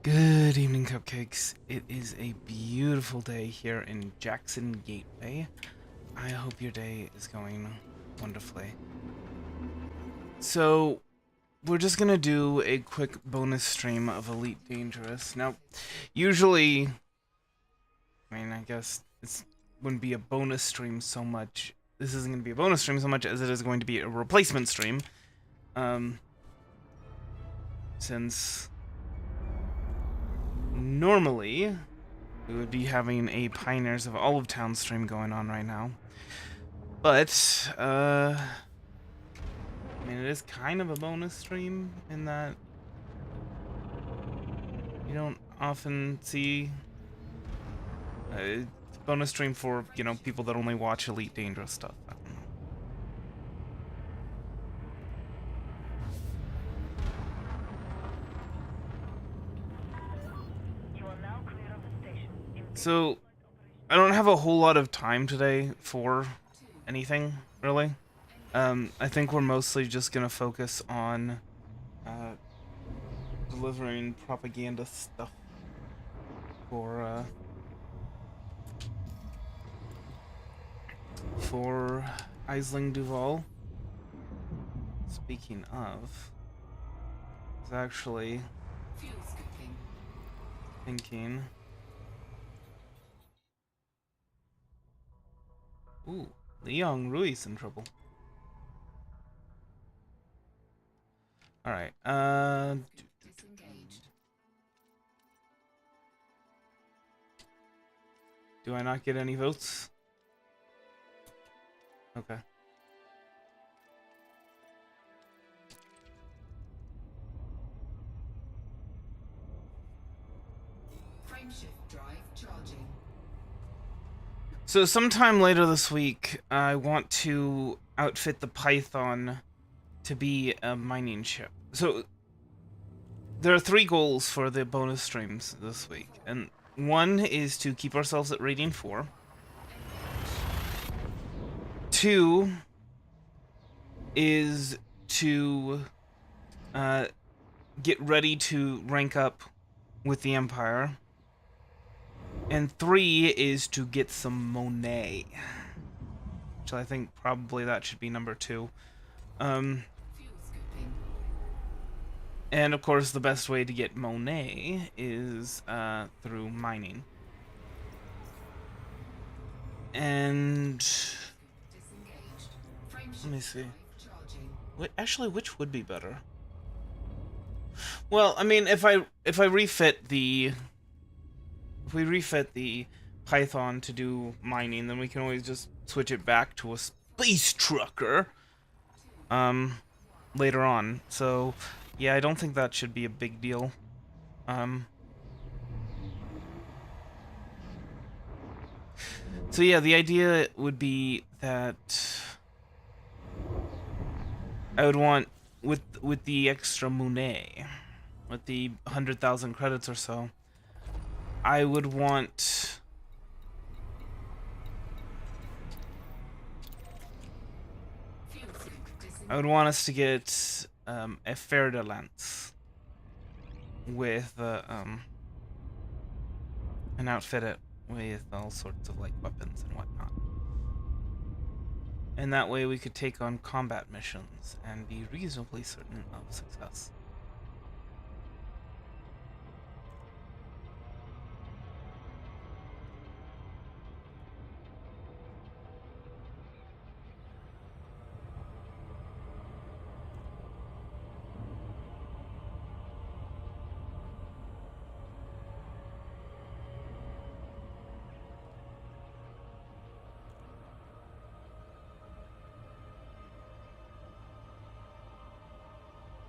Good evening, cupcakes. It is a beautiful day here in Jackson Gateway. I hope your day is going wonderfully. So, we're just gonna do a quick bonus stream of Elite Dangerous. Now, usually, I guess it wouldn't be a bonus stream so much. This isn't gonna be a bonus stream so much as it is going to be a replacement stream. Um, since normally we would be having a Pioneers of Olive Town stream going on right now. But, it is kind of a bonus stream in that you don't often see a bonus stream for, people that only watch Elite Dangerous stuff. I don't know. So, I don't have a whole lot of time today for anything, really. I think we're mostly just gonna focus on delivering propaganda stuff for Aisling Duval. Speaking of, I was actually thinking. Ooh, Leon Ruiz in trouble. Alright, do I not get any votes? Okay. Frameshift drive charging. So sometime later this week, I want to outfit the Python to be a mining ship. So there are 3 goals for the bonus streams this week, and one is to keep ourselves at rating 4. 2 is to get ready to rank up with the Empire. And 3 is to get some Monet. Which I think probably that should be number 2. And of course the best way to get Monet is through mining. And let me see. Actually, which would be better? Well, I mean, if we refit the Python to do mining, then we can always just switch it back to a space trucker later on. So yeah, I don't think that should be a big deal. So yeah, the idea would be that I would want, with the extra Monet, with the 100,000 credits or so, I would want us to get a fer de lance with and outfit it with all sorts of like weapons and whatnot. And that way we could take on combat missions and be reasonably certain of success.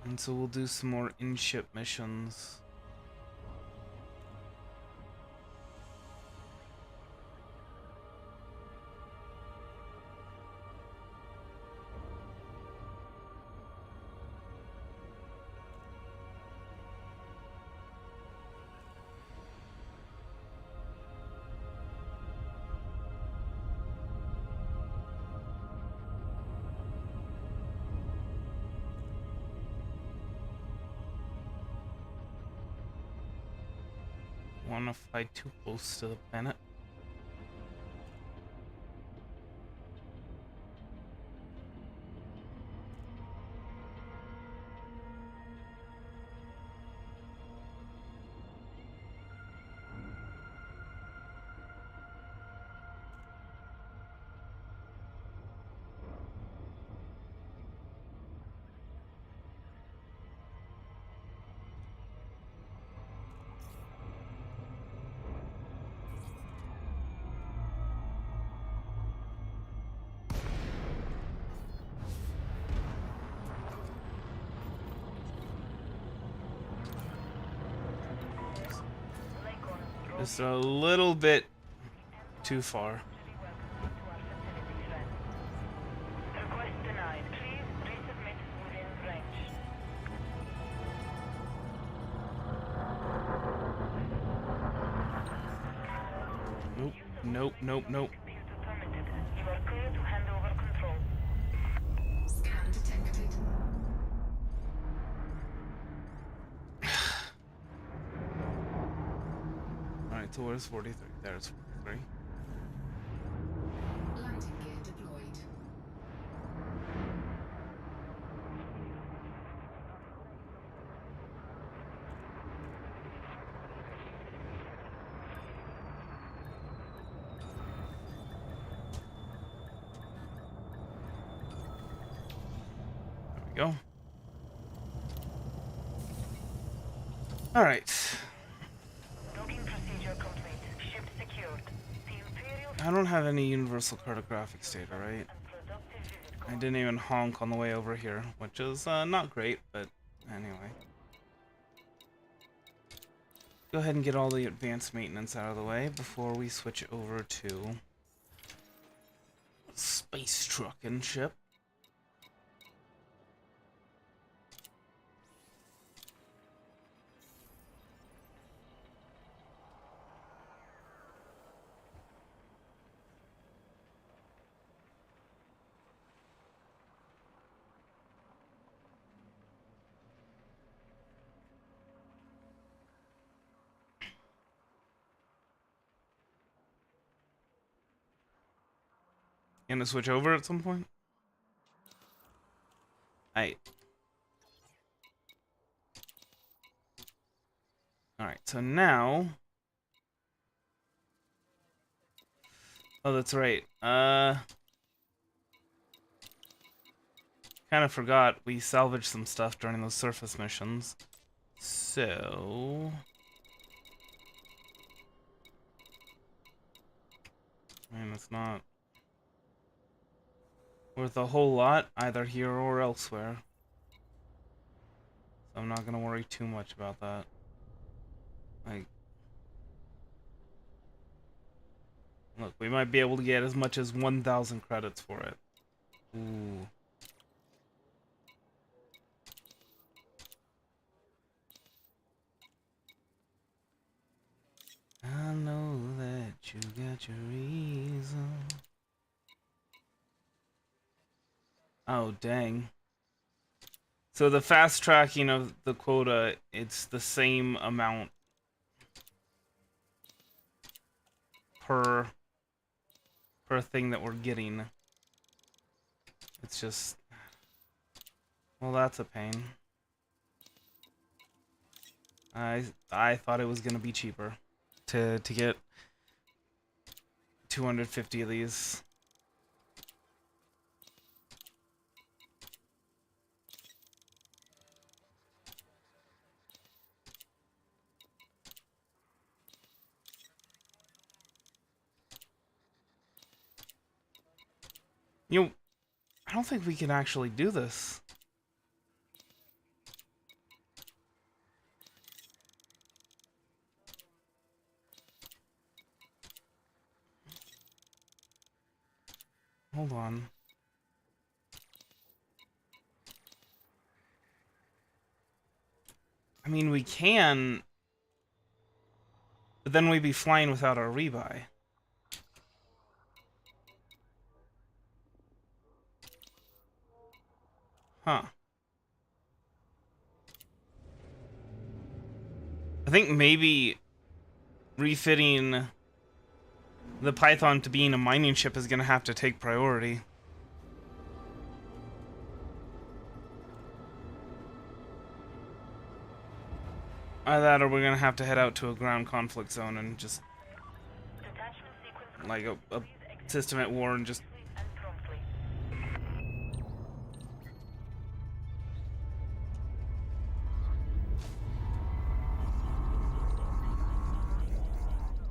And so we'll do some more in-ship missions. want to fly too close to the planet. Just a little bit too far. Request denied. Please resubmit within range. Nope, nope, nope, nope. Computer permitted. You are clear to hand over control. Scan detected. Alright, so where's 43? There's 43. Landing gear deployed. There we go. Alright. Docking procedure complete. Ship secured. The Imperial I don't have any universal cartographics data, right? and productive visit I didn't even honk on the way over here, which is not great, but anyway. Go ahead and get all the advanced maintenance out of the way before we switch over to space truck and ship. Gonna switch over at some point? Alright. Alright, so now... Oh, that's right. Kind of forgot we salvaged some stuff during those surface missions. So... I mean, it's not worth a whole lot, either here or elsewhere. So I'm not gonna worry too much about that. Like... Look, we might be able to get as much as 1,000 credits for it. Ooh. I know that you got your reason. Oh, dang. So the fast tracking of the quota, it's the same amount per thing that we're getting. It's just... Well, that's a pain. I thought it was gonna be cheaper to get 250 of these. You know, I don't think we can actually do this. Hold on. I mean, we can, but then we'd be flying without our rebuy. Huh. I think maybe refitting the Python to being a mining ship is gonna have to take priority. Either that or we're gonna have to head out to a ground conflict zone and just Detachment sequence like a complete. Please exit system at war and just safely and promptly.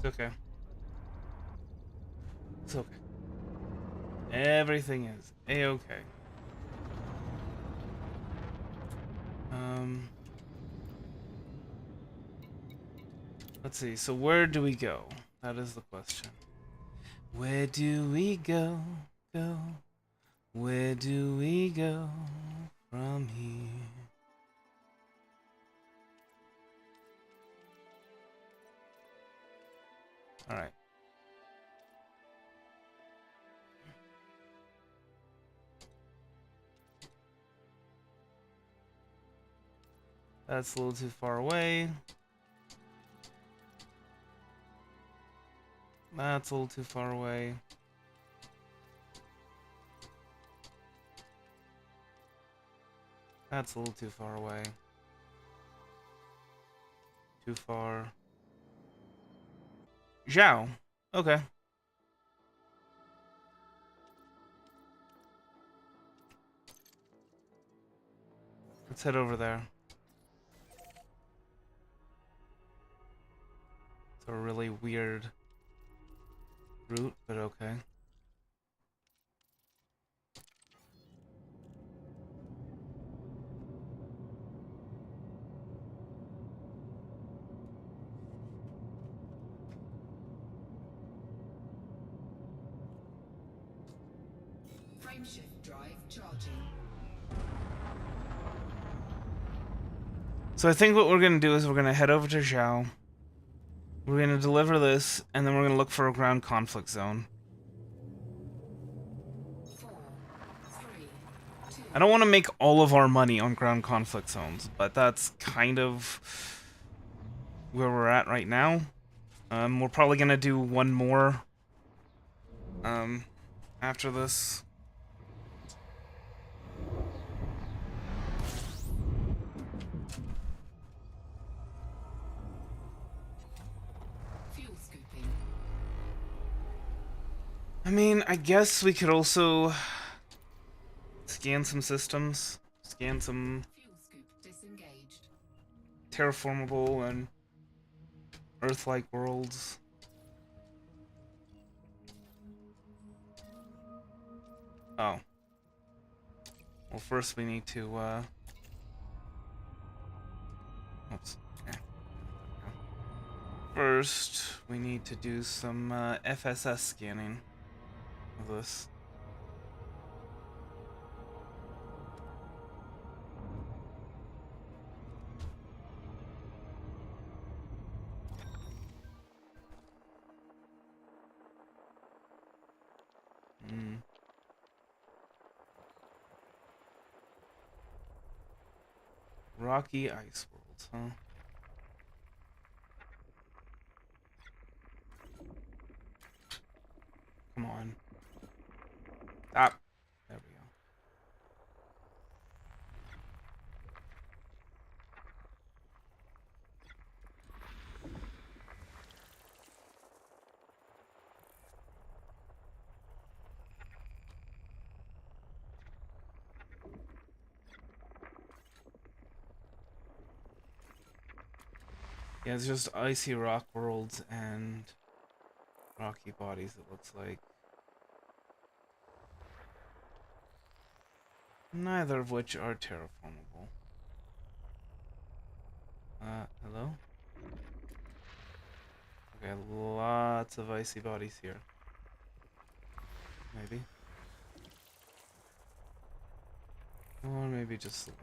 it's okay. It's okay. Everything is a-okay. Let's see. So where do we go? That is the question. Where do we go? Go. Where do we go from here? All right. That's a little too far away. That's a little too far away. That's a little too far away. Too far. Zhao. Okay. Let's head over there. It's a really weird route, but okay. Frameshift drive charging. So I think what we're gonna do is we're gonna head over to Zhao. We're gonna deliver this, and then we're gonna look for a ground conflict zone. 4, 3, 2. I don't want to make all of our money on ground conflict zones, but that's kind of where we're at right now. We're probably gonna do one more after this. Fuel scooping. I mean, I guess we could also scan some systems, scan some Fuel scoop disengaged. terraformable and Earth-like worlds. Oh. Well, first we need to, oops. Okay. First, we need to do some, FSS scanning of this. Rocky Ice Worlds, huh? Come on. Ah, there we go. Yeah, it's just icy rock worlds and rocky bodies, it looks like. Neither of which are terraformable. Hello? Okay, lots of icy bodies here. Maybe. Or maybe just 11.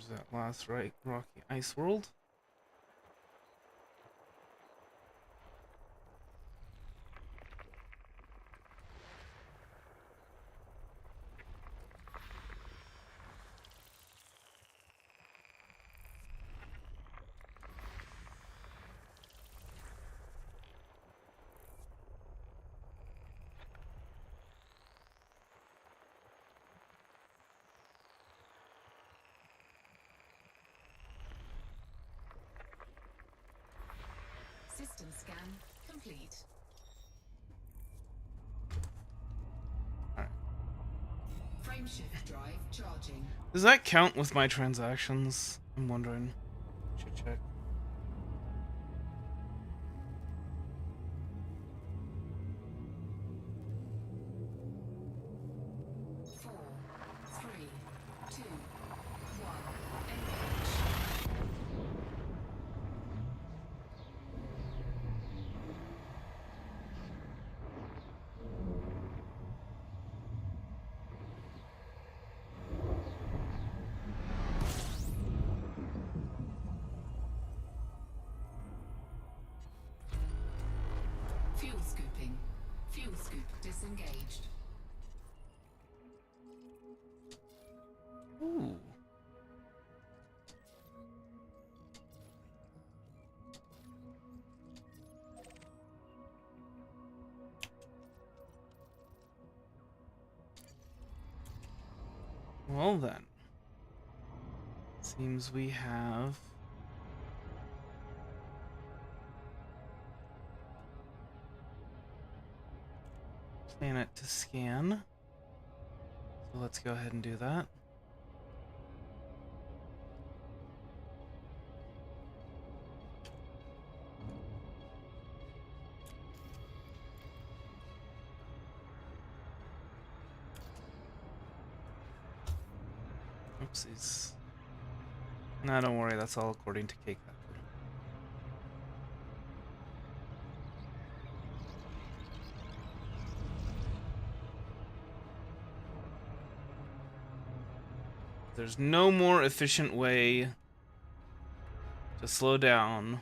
There's that last rocky ice world. System scan complete. Alright. Frameshift drive charging. Does that count with my transactions? I'm wondering. Should check. Four, three, two, one. Engage. Fuel scooping. Fuel scoop disengaged. Ooh. Well then. Seems we have planet to scan. So let's go ahead and do that. Oopsies. No, don't worry, that's all according to Cake Factor. There's no more efficient way to slow down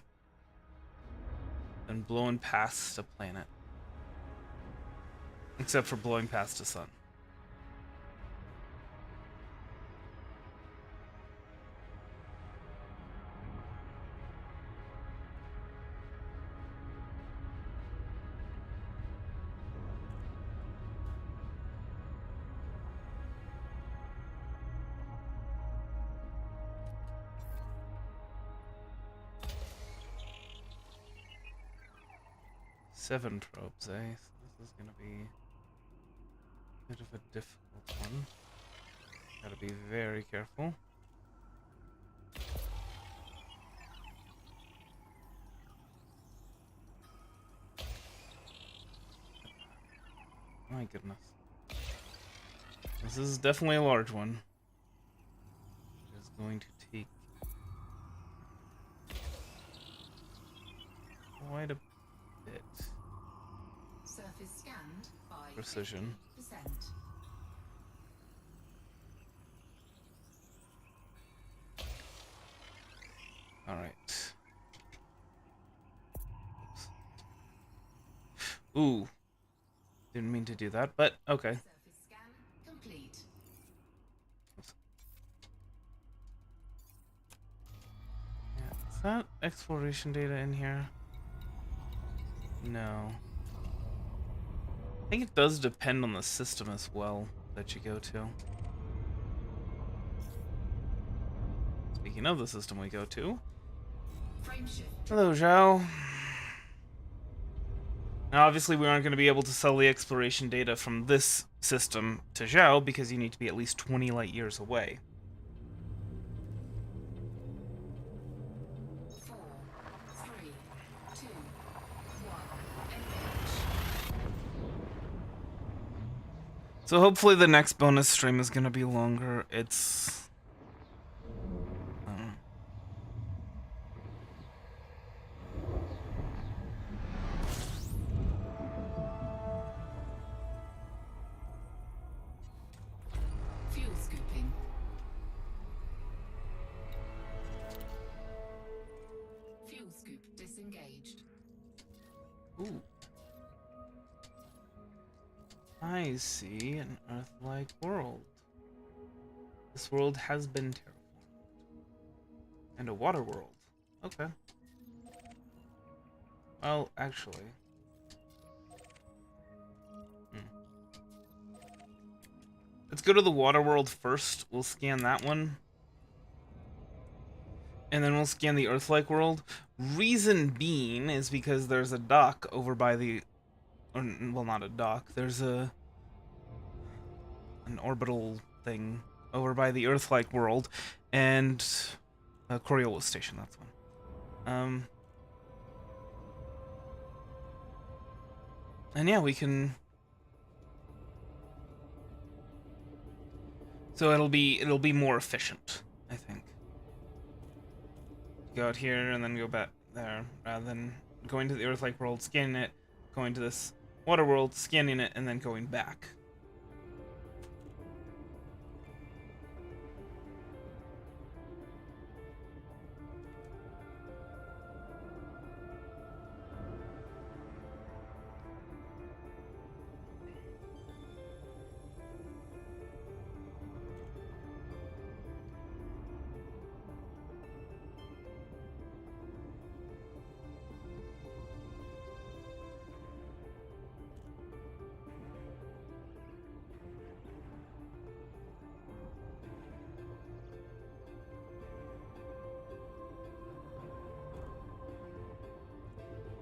than blowing past a planet. Except for blowing past a sun. Seven tropes, eh? So this is gonna be a bit of a difficult one. Gotta be very careful. My goodness. This is definitely a large one. It is going to take quite a bit. Surface scanned by Precision. 50%. Alright. Ooh. Didn't mean to do that, but okay. Surface scan complete. Yeah, is that exploration data in here? No. I think it does depend on the system as well that you go to. Speaking of the system we go to. Frameshift. Hello, Zhao. Now, obviously, we aren't going to be able to sell the exploration data from this system to Zhao because you need to be at least 20 light years away. 4, 3, 2, 1. Engage. So hopefully the next bonus stream is going to be longer. It's... Fuel scooping. Ooh. I see an Earth-like world. This world has been terraformed. And a water world. Okay. Well, actually. Let's go to the water world first. We'll scan that one. And then we'll scan the Earth-like world. Reason being is because there's a dock over by the... Or, well, not a dock. There's an orbital thing over by the Earth-like world. And a Coriolis station, that's one. And yeah, we can... So it'll be more efficient, I think. Go out here and then go back there, rather than going to the Earth-like world, scanning it, going to this water world, scanning it, and then going back.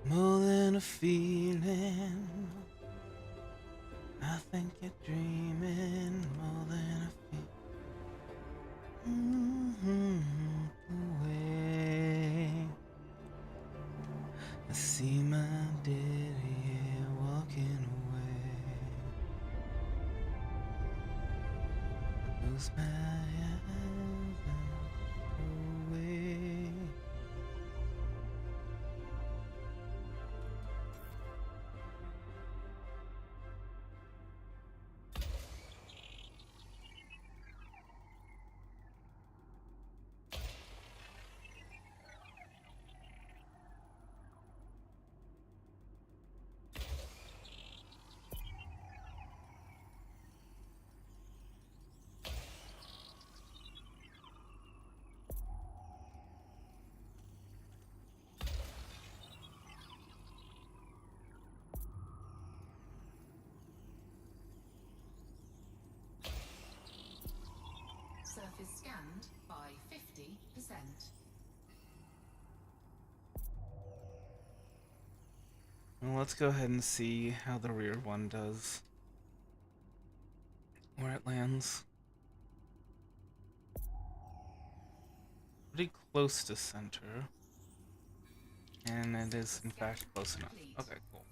More than a feeling, I think you're dreaming. More than a feeling, away. I see my daddy here walking away. Close my eyes and away. Surface scanned by 50%. Well, let's go ahead and see how the rear one does. Where it lands. Pretty close to center. And it is, in fact, close enough. Okay, cool.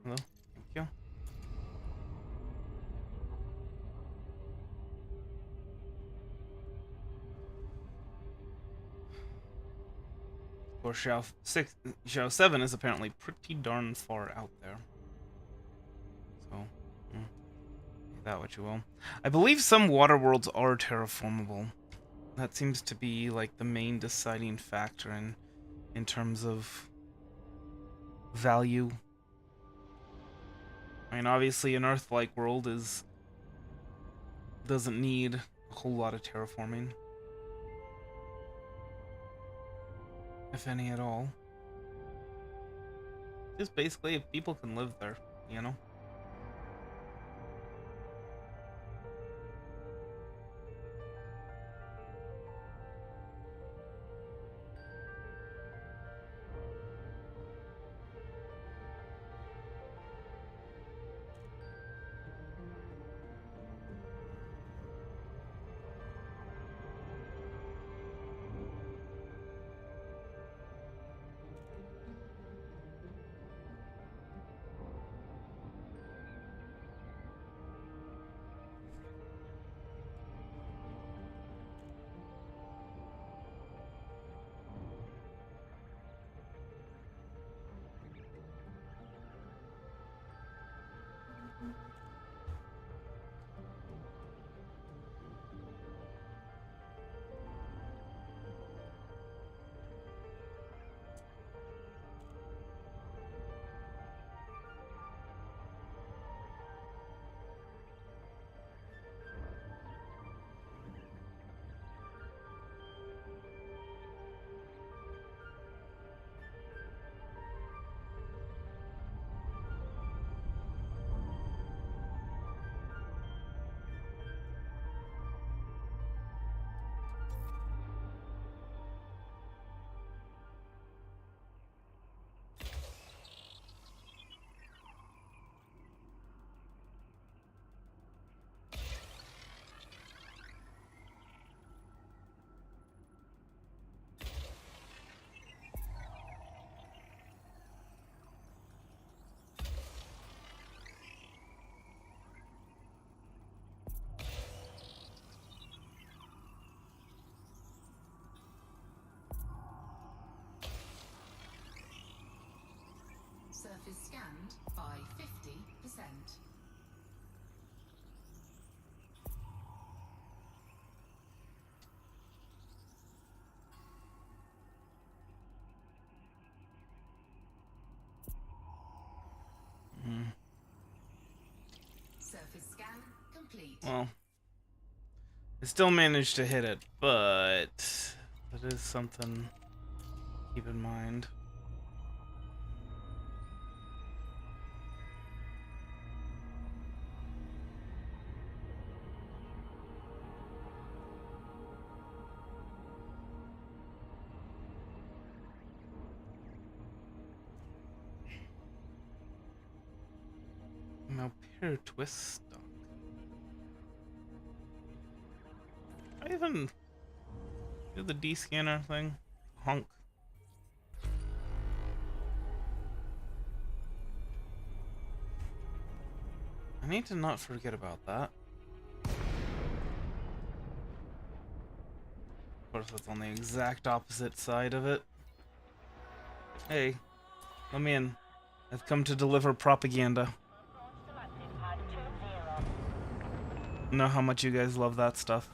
Hello? Thank you. Of course, Xiao 7 is apparently pretty darn far out there. So, take that what you will. I believe some water worlds are terraformable. That seems to be like the main deciding factor in terms of value. I mean, obviously an Earth-like world doesn't need a whole lot of terraforming. If any at all. Just basically if people can live there, you know? Surface scanned by 50%. Surface scan complete. Well, I still managed to hit it, but that is something to keep in mind. Now, pair twist stock. I even do the D-scanner thing. Honk. I need to not forget about that. Of course, it's on the exact opposite side of it. Hey, let me in. I've come to deliver propaganda. I know how much you guys love that stuff.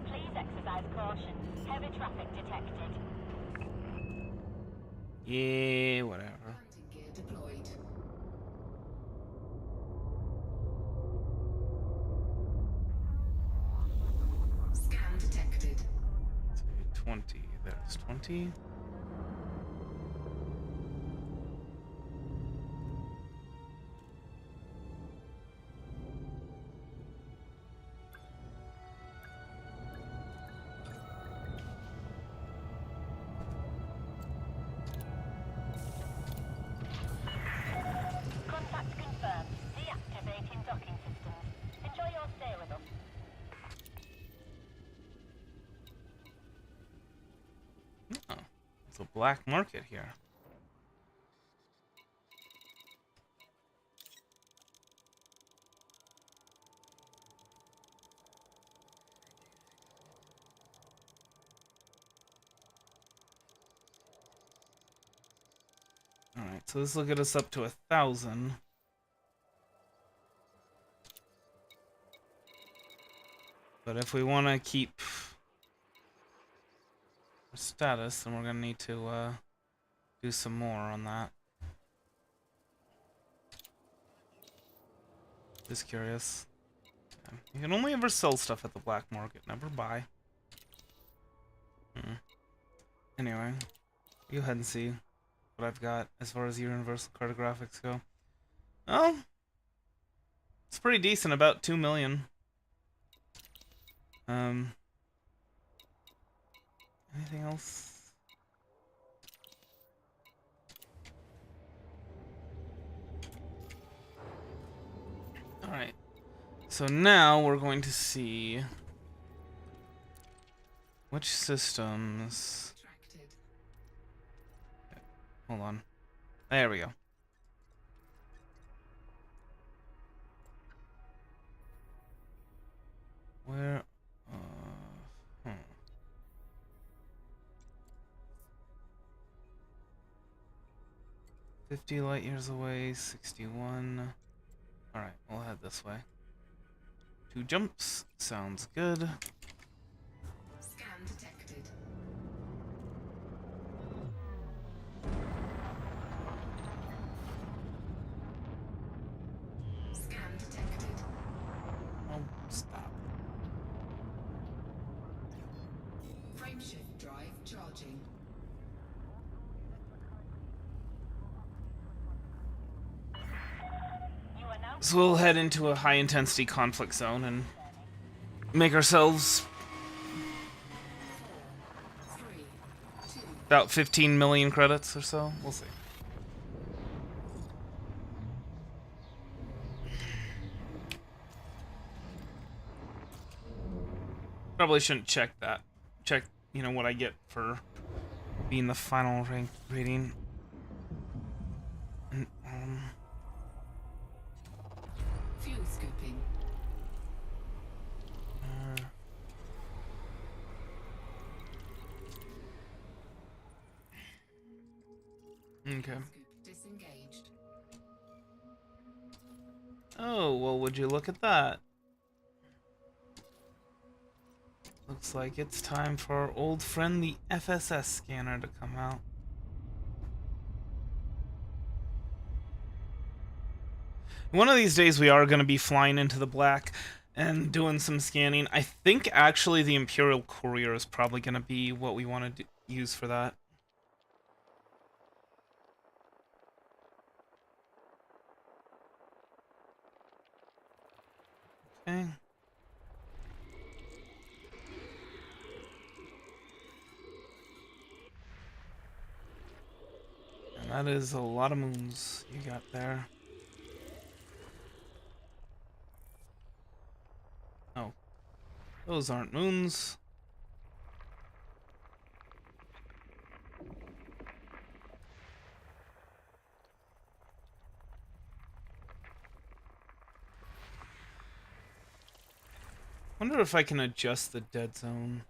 Please exercise caution. Heavy traffic detected. Yeah, whatever. Landing gear deployed. Scan detected. 20. There's 20. Contact confirmed. Deactivating docking systems. Enjoy your stay with us. Oh, it's a black market here. Alright, so this will get us up to 1,000. But if we want to keep our status, then we're going to need to do some more on that. Just curious. You can only ever sell stuff at the black market, never buy. Anyway, you go ahead and see what I've got as far as universal cartographics go. Oh, it's pretty decent, about 2 million. Anything else? Alright, so now we're going to see which systems... Retracted. Hold on. There we go. Where... 50 light years away, 61. Alright, we'll head this way. 2 jumps. Sounds good. Scan detected. Scan detected. Oh, stop. Frameshift drive charging. So we'll head into a high-intensity conflict zone and make ourselves 4, 3, 2, about 15 million credits or so. We'll see. Probably shouldn't check that. Check, you know, what I get for being the final rank rating. And, Fuel scooping. okay. Scoop disengaged. Oh, well, would you look at that? Looks like it's time for our old friend, the FSS scanner, to come out. One of these days we are going to be flying into the black and doing some scanning. I think actually the Imperial Courier is probably going to be what we want to use for that. Okay. And that is a lot of moons you got there. Oh. Those aren't moons. Wonder if I can adjust the dead zone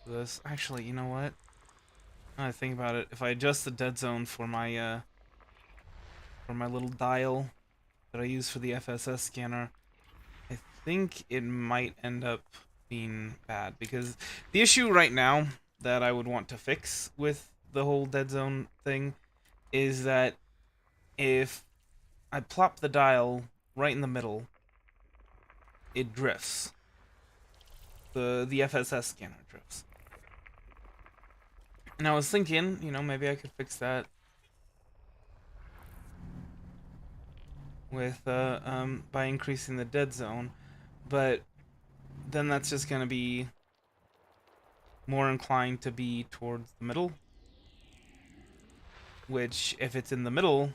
for this. Actually, you know what? Now I think about it, if I adjust the dead zone for my little dial that I use for the FSS scanner, I think it might end up being bad, because the issue right now that I would want to fix with the whole dead zone thing is that if I plop the dial right in the middle, it drifts. The FSS scanner drifts. And I was thinking, you know, maybe I could fix that with by increasing the dead zone, but then that's just gonna be more inclined to be towards the middle, which if it's in the middle,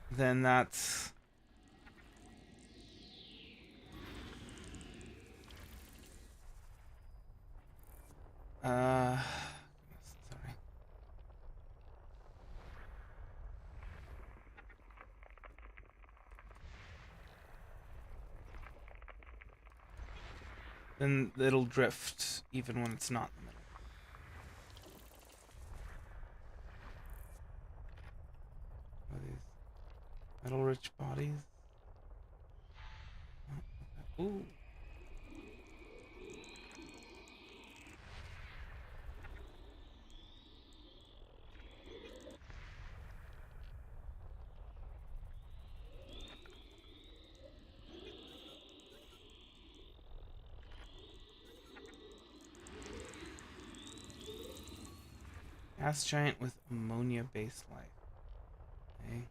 then that's sorry. Then it'll drift even when it's not in the middle. What are these metal-rich bodies? Ooh. Gas giant with ammonia-based life. Okay.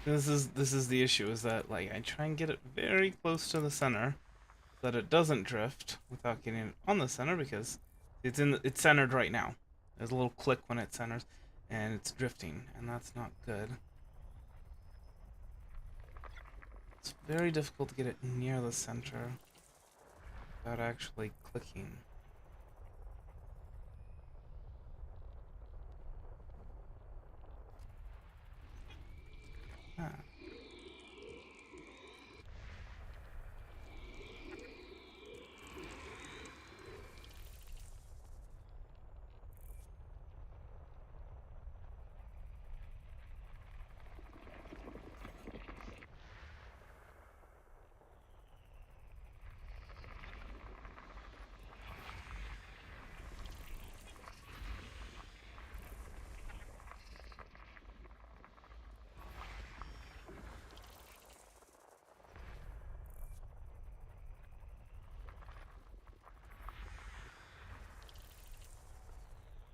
This is the issue, is that like I try and get it very close to the center so that it doesn't drift without getting it on the center, because it's centered right now. There's a little click when it centers and it's drifting, and that's not good. It's very difficult to get it near the center without actually clicking. Ah.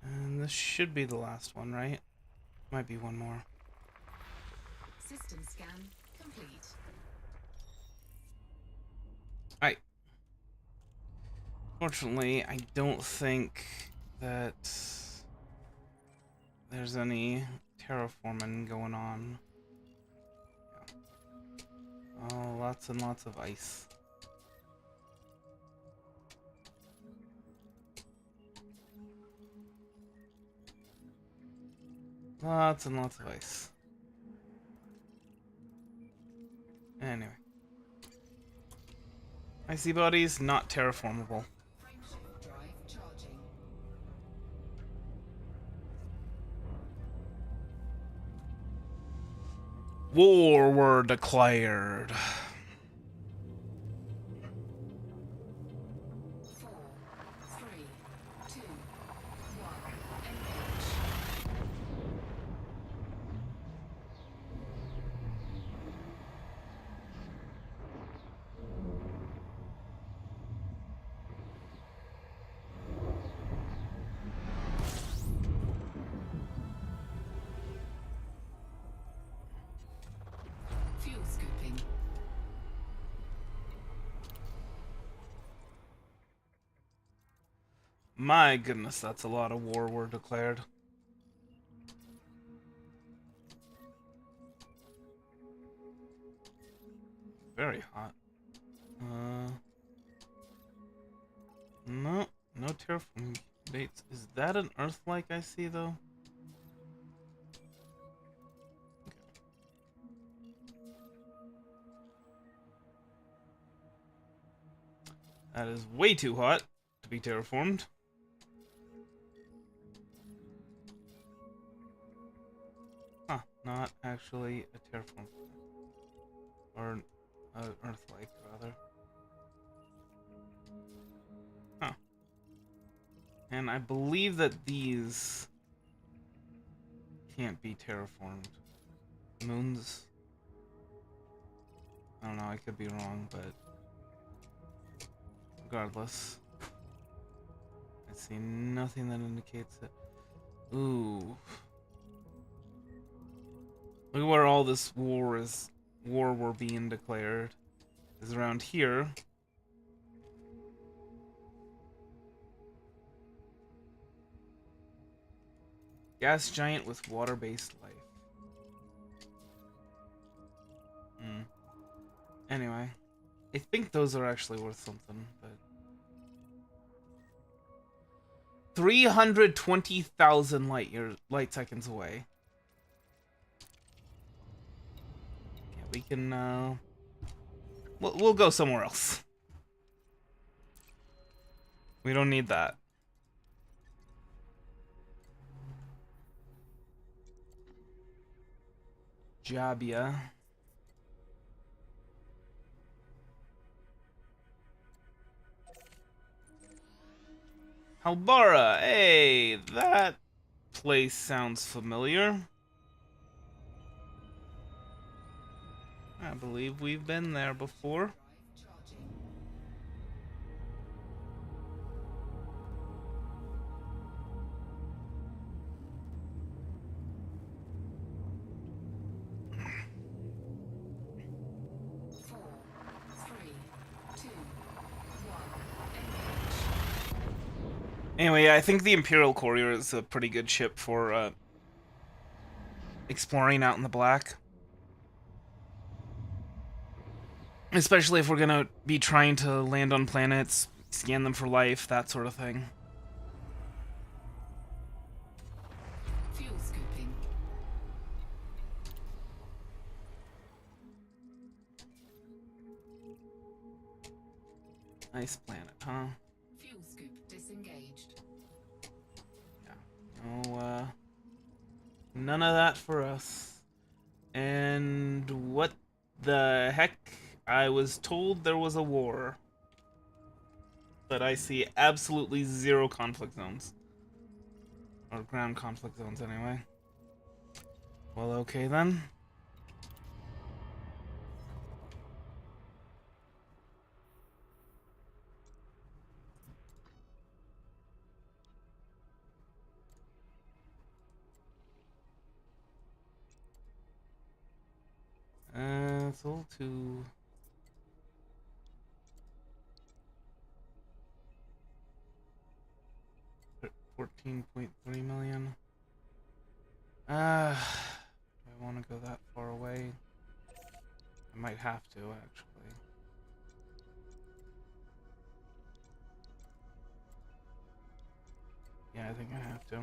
And this should be the last one, right? Might be one more. System scan complete. Alright. Fortunately, I don't think that there's any terraforming going on. Oh, lots and lots of ice. Lots and lots of ice. Anyway. Icy bodies, not terraformable. Frameshift drive charging. War were declared. 4, 3, 2, 1. Engage. Fuel scooping. My goodness, that's a lot of war were declared. Very hot. No, no terraforming dates. Is that an Earth-like I see though? That is way too hot to be terraformed. Huh, not actually a terraform. Or Earth-like, rather. Huh. And I believe that these can't be terraformed. Moons? I don't know, I could be wrong, but regardless. I see nothing that indicates it. Ooh. Look at where all this war were being declared. Is around here. Gas giant with water-based life. Hmm. Anyway. I think those are actually worth something, but 320,000 light seconds away. Yeah, we can we'll go somewhere else. We don't need that. Jabia. Halbara, hey, that place sounds familiar. I believe we've been there before. Drive charging. Four, three, two, one. Engage. Anyway, I think the Imperial Courier is a pretty good ship for exploring out in the black. Especially if we're gonna be trying to land on planets, scan them for life, that sort of thing. Fuel scooping. Nice planet, huh? Fuel scoop disengaged. Yeah. No, none of that for us. And what the heck? I was told there was a war. But I see absolutely zero conflict zones. Or ground conflict zones, anyway. Well, okay then. It's all too... 14.3 million. Do I want to go that far away? I might have to, actually. Yeah, I think I have to.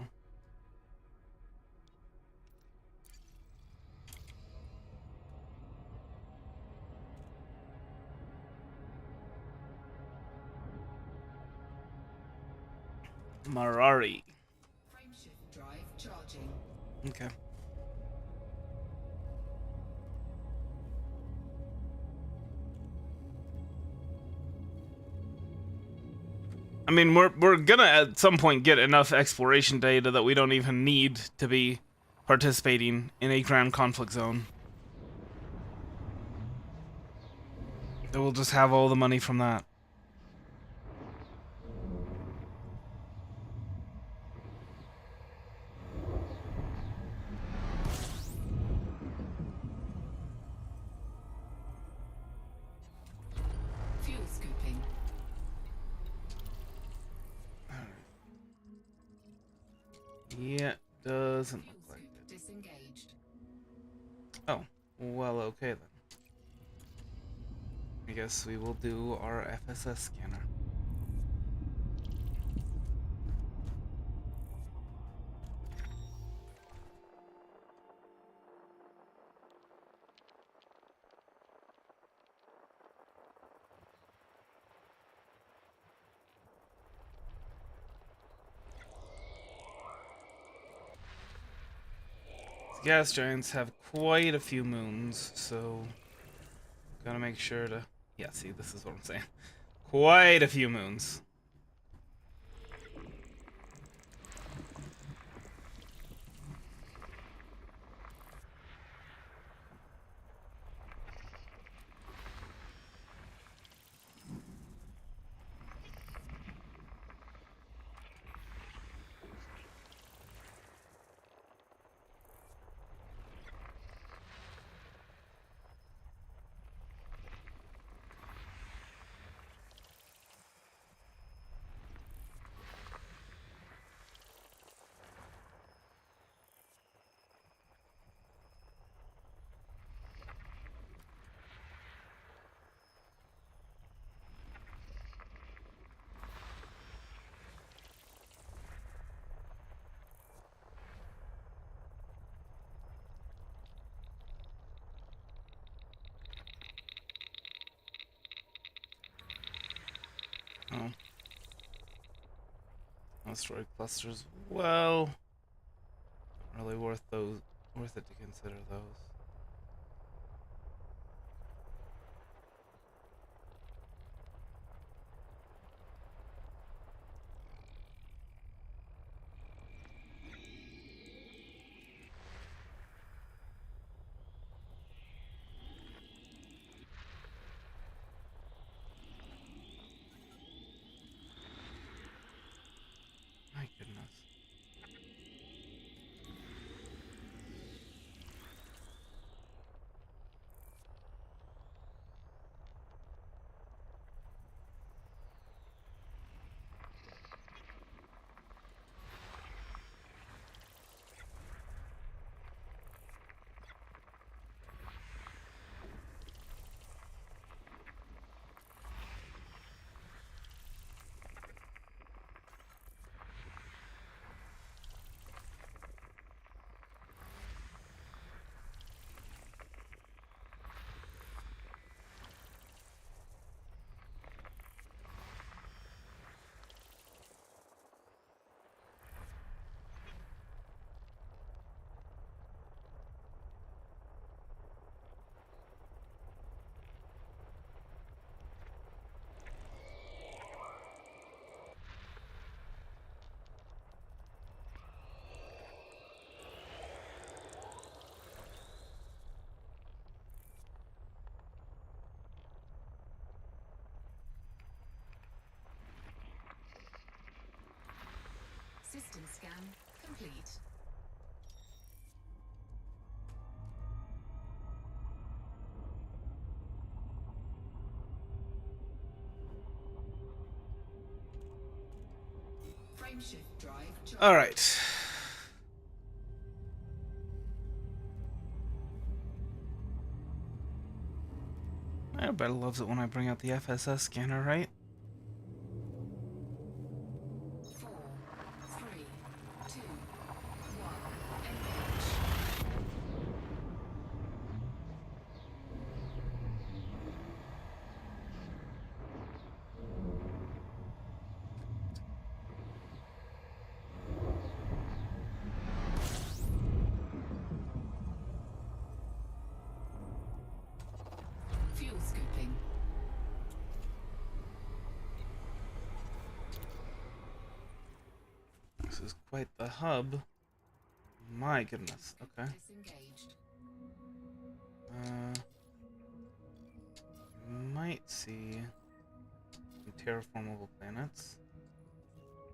Marari. Frameshift drive charging. Okay. I mean, we're gonna at some point get enough exploration data that we don't even need to be participating in a ground conflict zone. That we'll just have all the money from that. Fuel scooping. Yeah, doesn't Fuel look like scoop it. disengaged. Oh, well, okay then. I guess we will do our FSS scanner. The gas giants have quite a few moons, so gotta make sure to... Yeah, see, this is what I'm saying. Quite a few moons. Oh. Asteroid clusters. Well, not really worth it to consider those. My goodness. System scan complete. Frameshift drive charging. All right. Everybody loves it when I bring out the FSS scanner, right? 4, 3, 2, 1. Engage. Fuel scooping. This is quite the hub. My goodness. Okay. Disengaged. Might see some terraformable planets.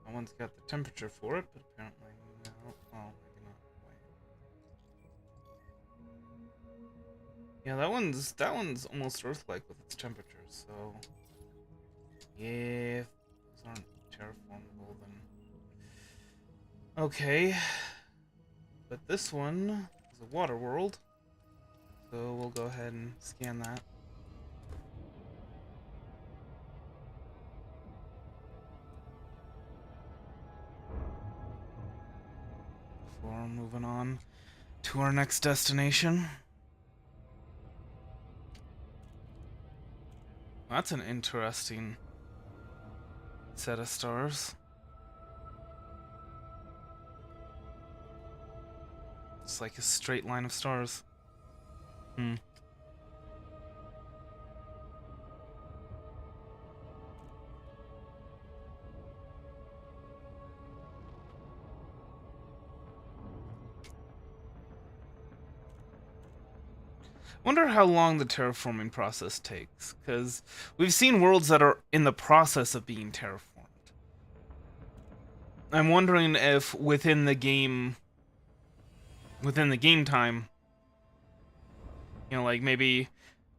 That one's got the temperature for it, but apparently no. Oh, maybe not. Wait. Yeah, that one's almost Earth-like with its temperature. So, yeah, if those aren't terraformable, then okay. But this one is a water world, so we'll go ahead and scan that. Before moving on to our next destination. That's an interesting set of stars. It's like a straight line of stars. Hmm. Wonder how long the terraforming process takes, because we've seen worlds that are in the process of being terraformed. I'm wondering if within the game time, you know, like maybe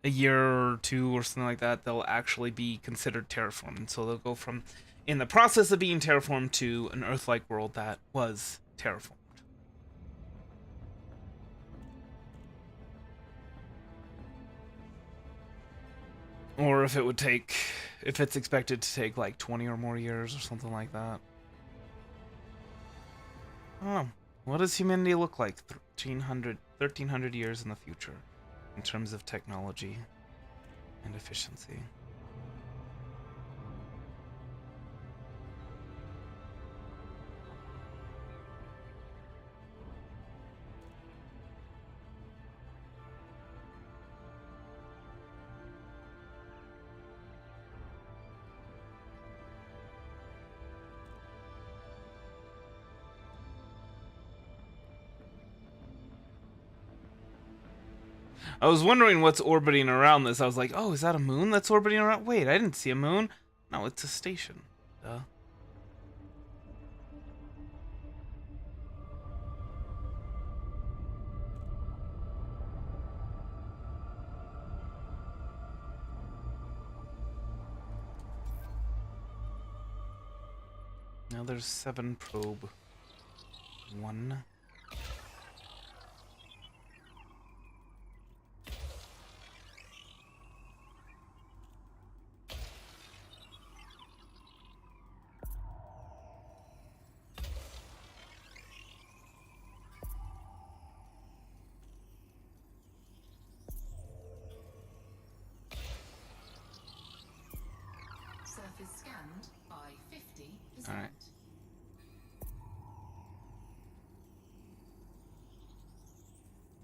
a year or two or something like that, they'll actually be considered terraformed. So they'll go from in the process of being terraformed to an Earth-like world that was terraformed. Or if it's expected to take like 20 or more years or something like that. Oh, what does humanity look like 1300 years in the future in terms of technology and efficiency? I was wondering what's orbiting around this. I was like, oh, is that a moon that's orbiting around? Wait, I didn't see a moon. No, it's a station. Duh. Now there's 7 probe 1. Surface scanned by 50%. All right.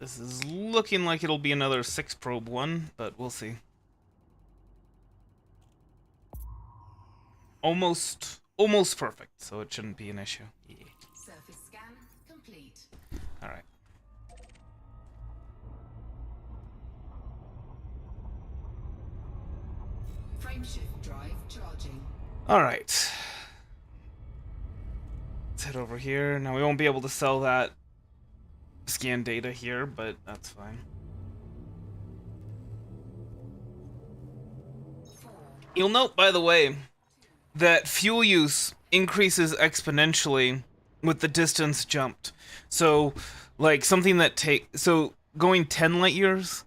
This is looking like it'll be another 6 probe 1, but we'll see. Almost perfect, so it shouldn't be an issue. Yeah. Surface scan complete. All right. Frameshift drive charging. All right. Let's head over here. Now we won't be able to sell that scan data here, but that's fine. 4, You'll note, by the way, that fuel use increases exponentially with the distance jumped. So, like something that so going 10 light years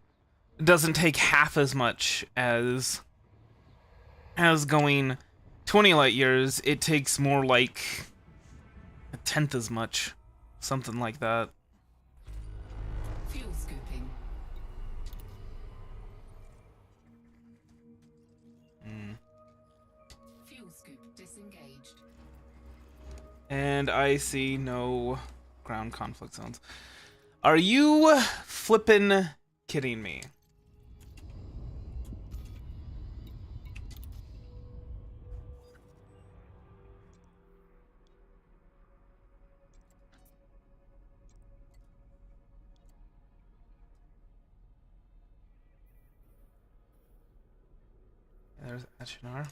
doesn't take half as much as going 20 light years. It takes more like a tenth as much, something like that. Fuel scooping. Fuel scoop disengaged. And I see no ground conflict zones. Are you flippin' kidding me? There's Achinar.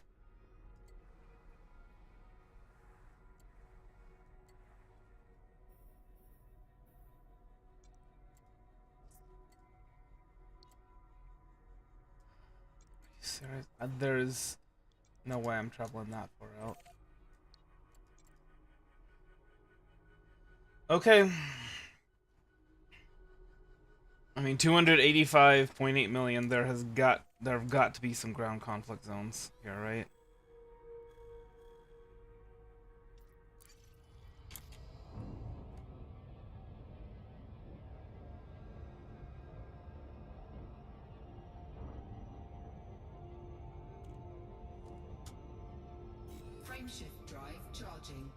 Serious? There's no way I'm traveling that far out. Okay. I mean, 285.8 million. There have got to be some ground conflict zones here, right? Frameshift drive charging.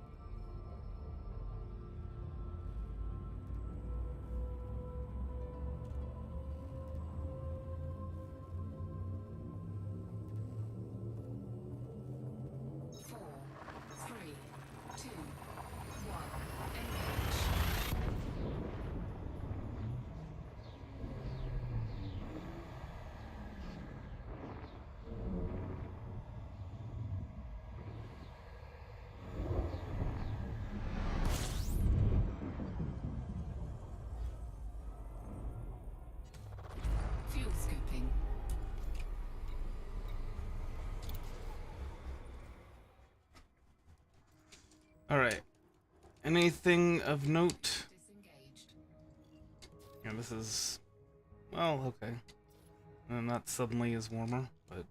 Four, three, two, one. Engage. Fuel scooping. All right. Anything of note? Disengaged. Yeah, this is, well, okay. And that suddenly is warmer, but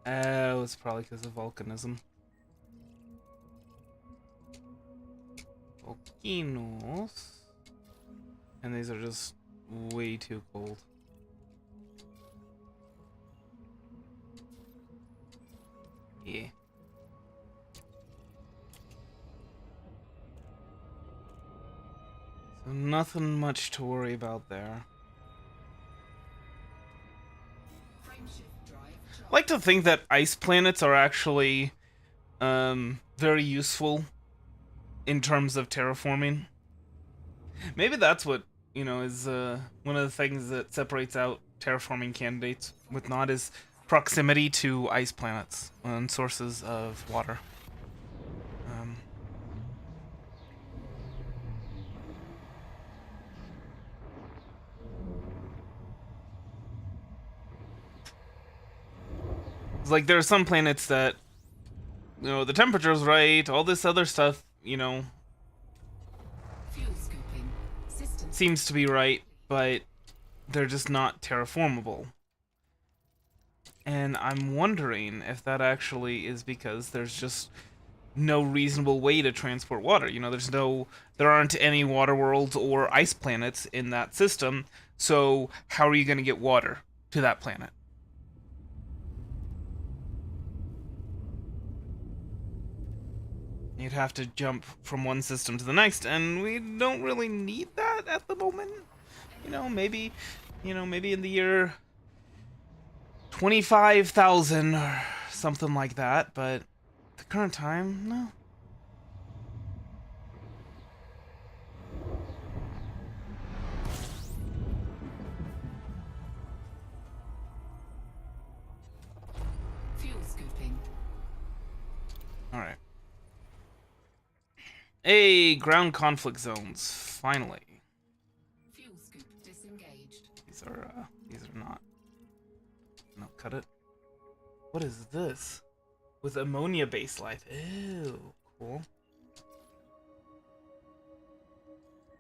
it's probably because of volcanism. Volcanoes. And these are just way too cold. Yeah. So nothing much to worry about there. Frameshift drive I charging. like to think that ice planets are actually very useful in terms of terraforming. Maybe that's what, is one of the things that separates out terraforming candidates with not is proximity to ice planets and sources of water. It's like there are some planets that, the temperature's right, all this other stuff, Fuel scooping. System. seems to be right, but they're just not terraformable. And I'm wondering if that actually is because there's just no reasonable way to transport water. There aren't any water worlds or ice planets in that system, so how are you going to get water to that planet? You'd have to jump from one system to the next, and we don't really need that at the moment. Maybe in the year 25,000 or something like that, but at the current time, no. Fuel scooping. Alright. Hey, ground conflict zones, finally. Fuel scoop disengaged. These are not. No, cut it. What is this? With ammonia-based life. Ew, cool.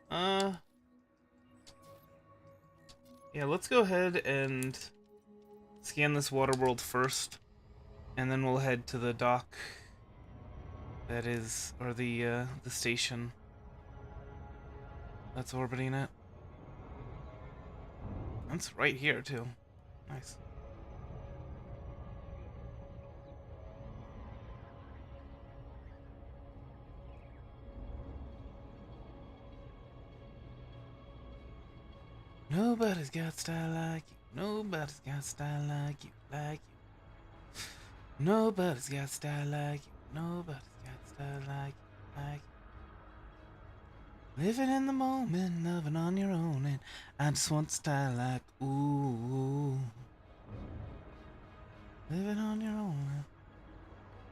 Yeah, let's go ahead and scan this water world first, and then we'll head to the dock. That is, or the station that's orbiting it. That's right here too. Nice. Nobody's got style like you. Nobody's got style like you, like you. Nobody's got style like you. Nobody's got style like you, like you. Living in the moment, loving on your own, and I just want style like ooh. Living on your own,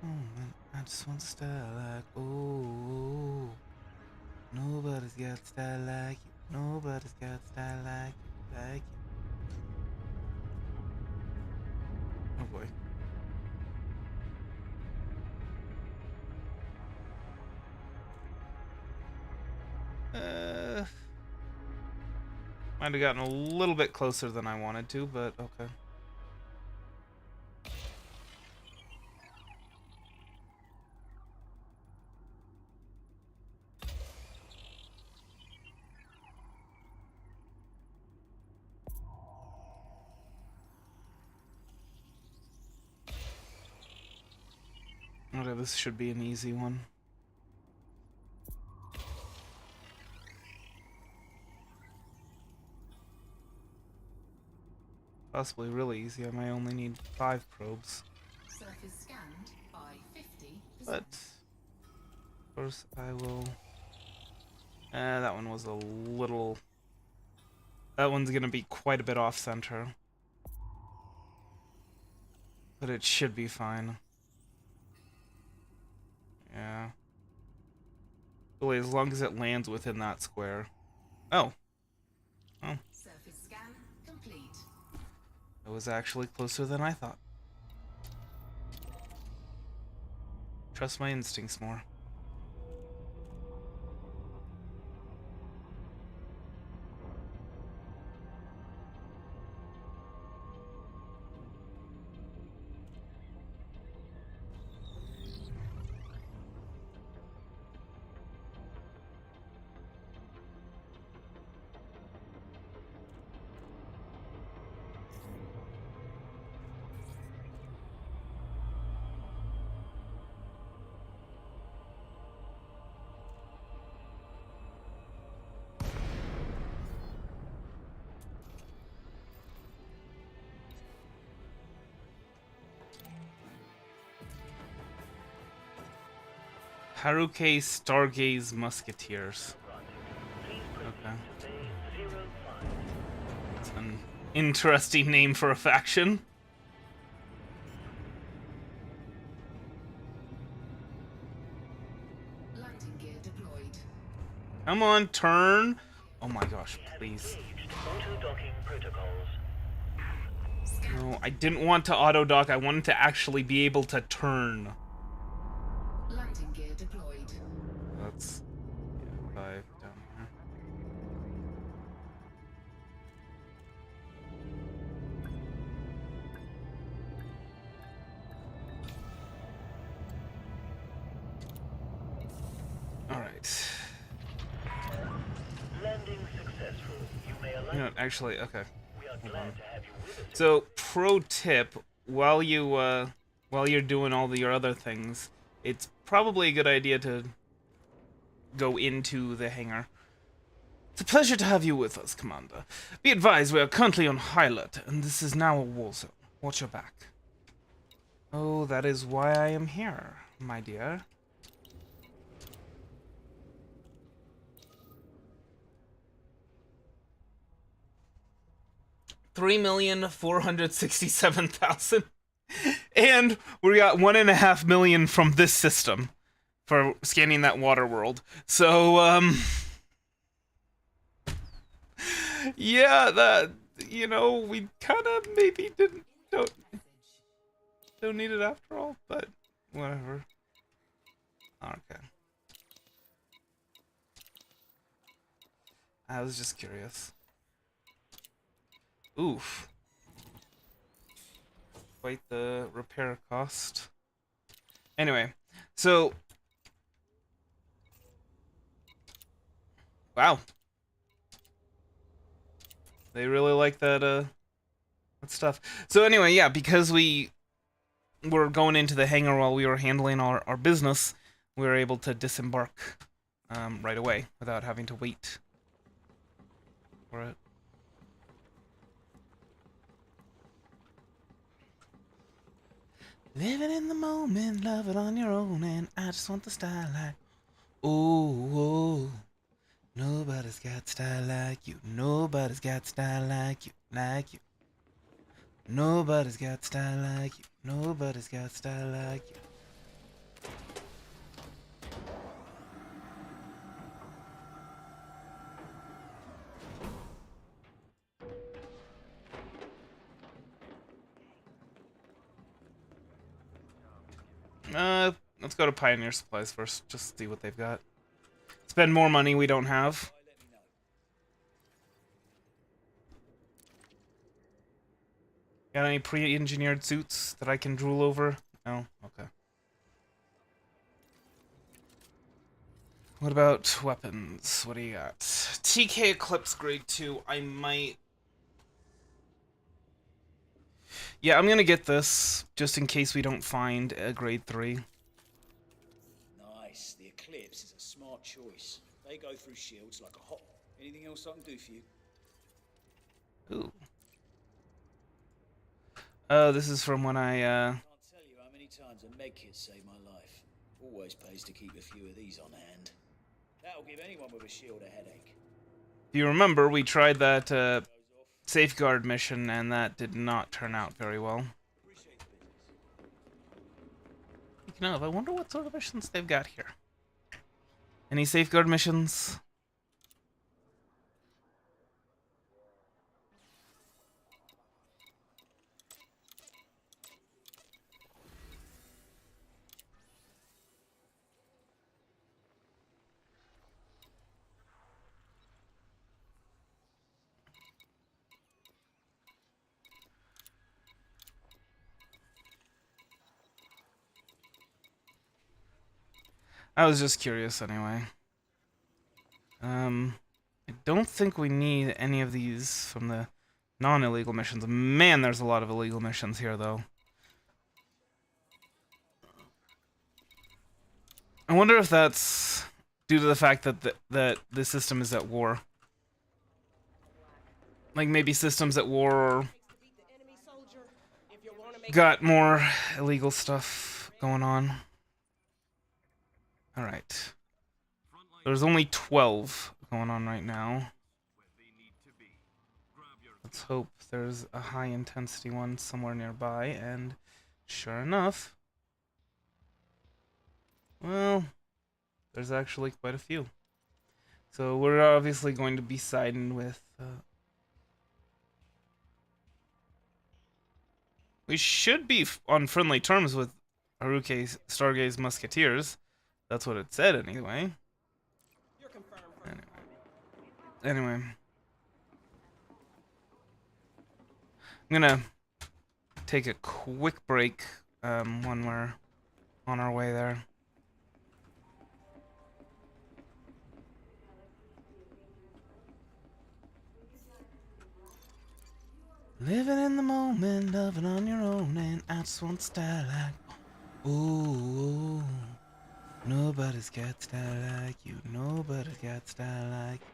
and I just want style like ooh. Nobody's got style like you. Nobody's got style like you, like you. Oh boy. Might have gotten a little bit closer than I wanted to, but okay. Okay, this should be an easy one. Possibly really easy. I might only need 5 probes. Surface scanned by 50%. But of course I will. That one was a little. That one's gonna be quite a bit off center, but it should be fine. Yeah. Really, as long as it lands within that square. Oh. Oh. Surface scan complete. It was actually closer than I thought. Trust my instincts more. Haruke Stargaze Musketeers. Okay. It's an interesting name for a faction. Landing gear deployed. Come on, turn. Oh my gosh, please. No, I didn't want to auto dock. I wanted to actually be able to turn. Landing gear deployed. That's 5 down here. All right. Landing successful. You may You know, alight. actually, okay. We are Hold glad on. to have you with us. So, pro tip: while you're doing all your other things, it's probably a good idea to go into the hangar. It's a pleasure to have you with us, Commander. Be advised, we are currently on high alert, and this is now a war zone. Watch your back. Oh, that is why I am here, my dear. $3,467,000, and we got 1.5 million from this system for scanning that water world. So, yeah, that, we kind of maybe don't don't need it after all, but whatever. Okay. I was just curious. Oof. Quite the repair cost. Anyway, so... Wow. They really like that, that stuff. So anyway, yeah, because we were going into the hangar while we were handling our business, we were able to disembark right away without having to wait for it. Living in the moment, love it on your own, and I just want the style like, oh, nobody's got style like you, nobody's got style like you, like you. Nobody's got style like you, nobody's got style like you. Let's go to Pioneer Supplies first, just see what they've got. Spend more money we don't have. Got any pre-engineered suits that I can drool over? No? Okay. What about weapons? What do you got? TK Eclipse Grade 2. I might... Yeah, I'm gonna get this, just in case we don't find a Grade 3. Nice. The Eclipse is a smart choice. They go through shields like a hot... Anything else I can do for you? Ooh. Oh, this is from when I, Can't tell you how many times a med kit saved my life. Always pays to keep a few of these on hand. That'll give anyone with a shield a headache. If you remember, we tried that, Safeguard mission, and that did not turn out very well. Appreciate the business. Speaking of, I wonder what sort of missions they've got here. Any Safeguard missions? I was just curious anyway. I don't think we need any of these from the non-illegal missions. Man, there's a lot of illegal missions here, though. I wonder if that's due to the fact that the system is at war. Like, maybe systems at war got more illegal stuff going on. Alright. There's only 12 going on right now. Let's hope there's a high intensity one somewhere nearby, and sure enough, well, there's actually quite a few. So we're obviously going to be siding with... we should be on friendly terms with Haruke Stargaze Musketeers. That's what it said anyway. Anyway. I'm gonna take a quick break when we're on our way there. Living in the moment, loving on your own, and I just want style like, ooh, nobody's got style like you, nobody's got style like you.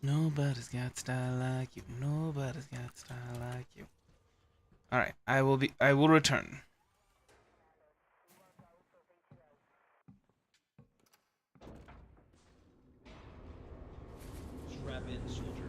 Nobody's got style like you, nobody's got style like you. Alright, I will return. Strap in, soldier.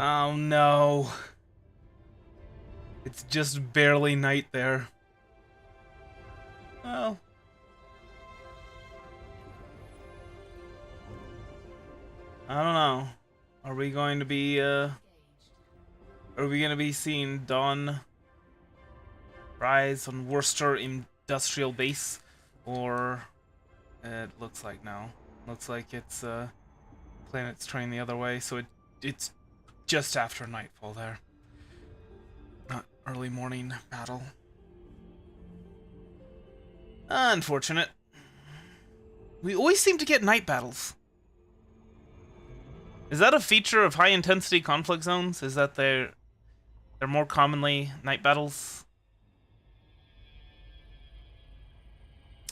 Oh no. It's just barely night there. Oh. I don't know. Are we going to be seeing dawn rise on Worcester Industrial Base? Or it looks like no. Looks like it's planet's turning the other way, so it's just after nightfall there. Not early morning battle. Unfortunate. We always seem to get night battles. Is that a feature of high intensity conflict zones? Is that they're more commonly night battles?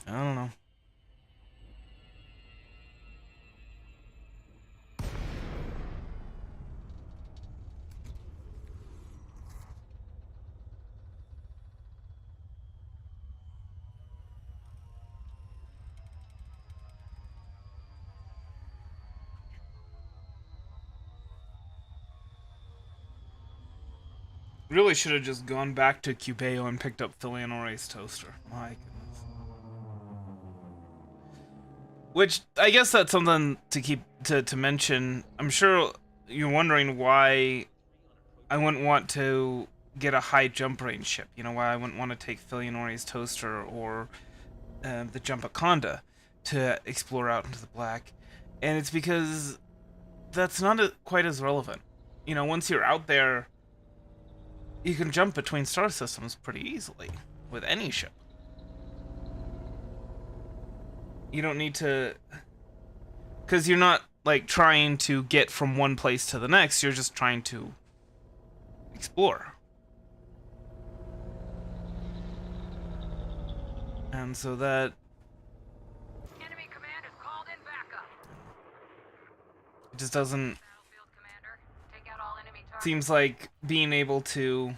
I don't know. Really should have just gone back to Cubeo and picked up Philionore's toaster. My goodness. Which, I guess that's something to keep to mention. I'm sure you're wondering why I wouldn't want to get a high jump range ship. You know, why I wouldn't want to take Philionore's toaster or the Jumpaconda to explore out into the black. And it's because that's not quite as relevant. You know, once you're out there, you can jump between star systems pretty easily with any ship. You don't need to, because you're not like trying to get from one place to the next, you're just trying to explore. And so that Enemy command has called in backup. it just doesn't Battlefield commander, take out all enemy targets. seems like being able to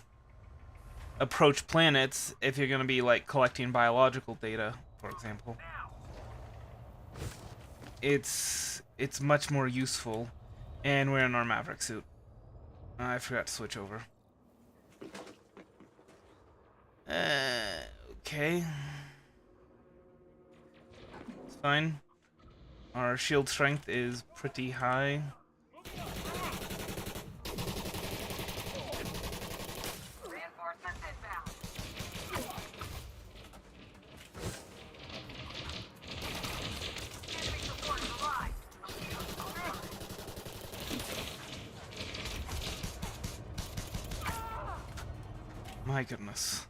approach planets, if you're going to be like collecting biological data, for example, it's much more useful. And we're in our Maverick suit. I forgot to switch over. Okay. It's fine. Our shield strength is pretty high. Reinforcements inbound. Enemy support is arrived. My goodness.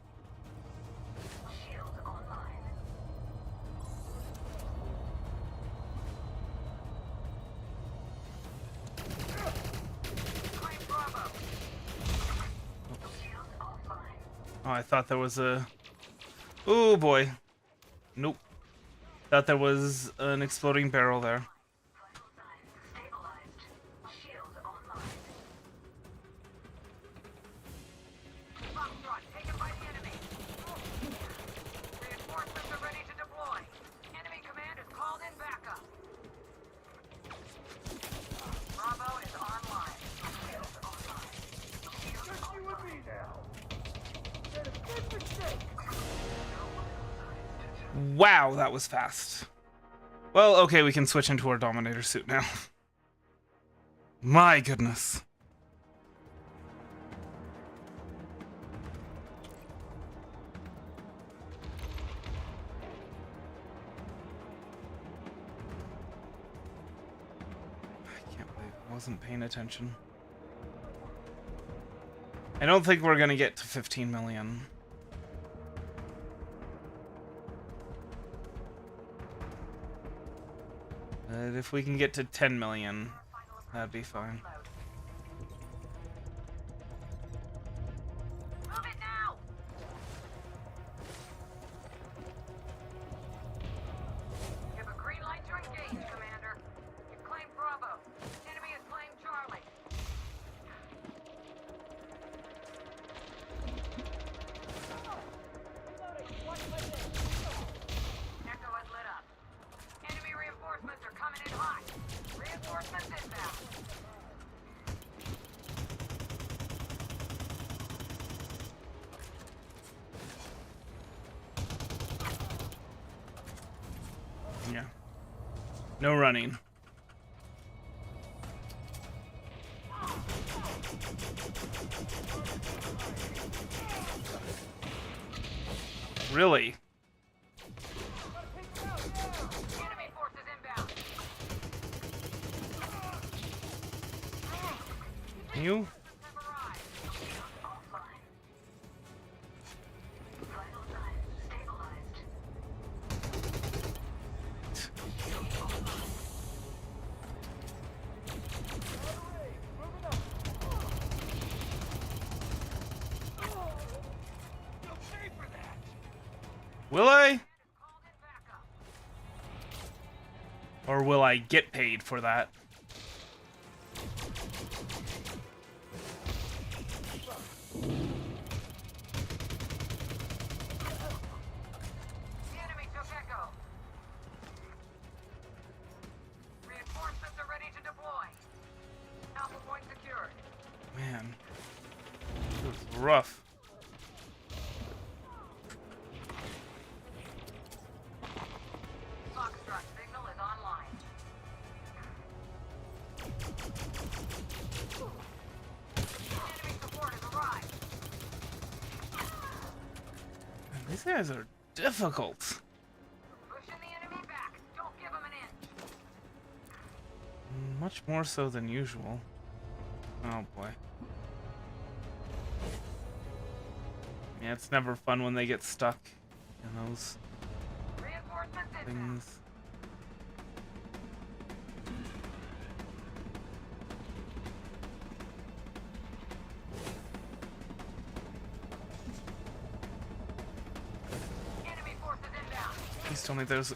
Shields online. Claim Bravo. Shields offline. Oh, I thought there was a... Oh boy. Nope. Thought there was an exploding barrel there. Vital signs stabilized. Shields online. Foxtrot taken by the enemy. Reinforcements are ready to deploy. Enemy command has called in backup. Bravo is online. Shields online. Shields online. Wow, that was fast. Well, okay, we can switch into our Dominator suit now. My goodness. I can't believe I wasn't paying attention. I don't think we're gonna get to 15 million. But if we can get to 10 million, that'd be fine. Move it now! Give a green light to engage, Commander. You've claimed Bravo. Enemy has claimed Charlie. Echo has lit up. Enemy reinforcements are coming in hot. Reinforcements inbound. No running. Really? Enemy forces inbound. You? Have arrived. Vital signs stabilized. Will I? Called in backup. Or will I get paid for that? The enemy took Echo. Reinforcements are ready to deploy. Alpha point secured. Man. It was rough. Foxtrot signal is online. Enemy support has arrived. Man, these guys are difficult. Pushing the enemy back. Don't give him an inch. Much more so than usual. Oh boy. Yeah, it's never fun when they get stuck in those Reinforcements inbound. things. Enemy forces inbound. Please tell me there's...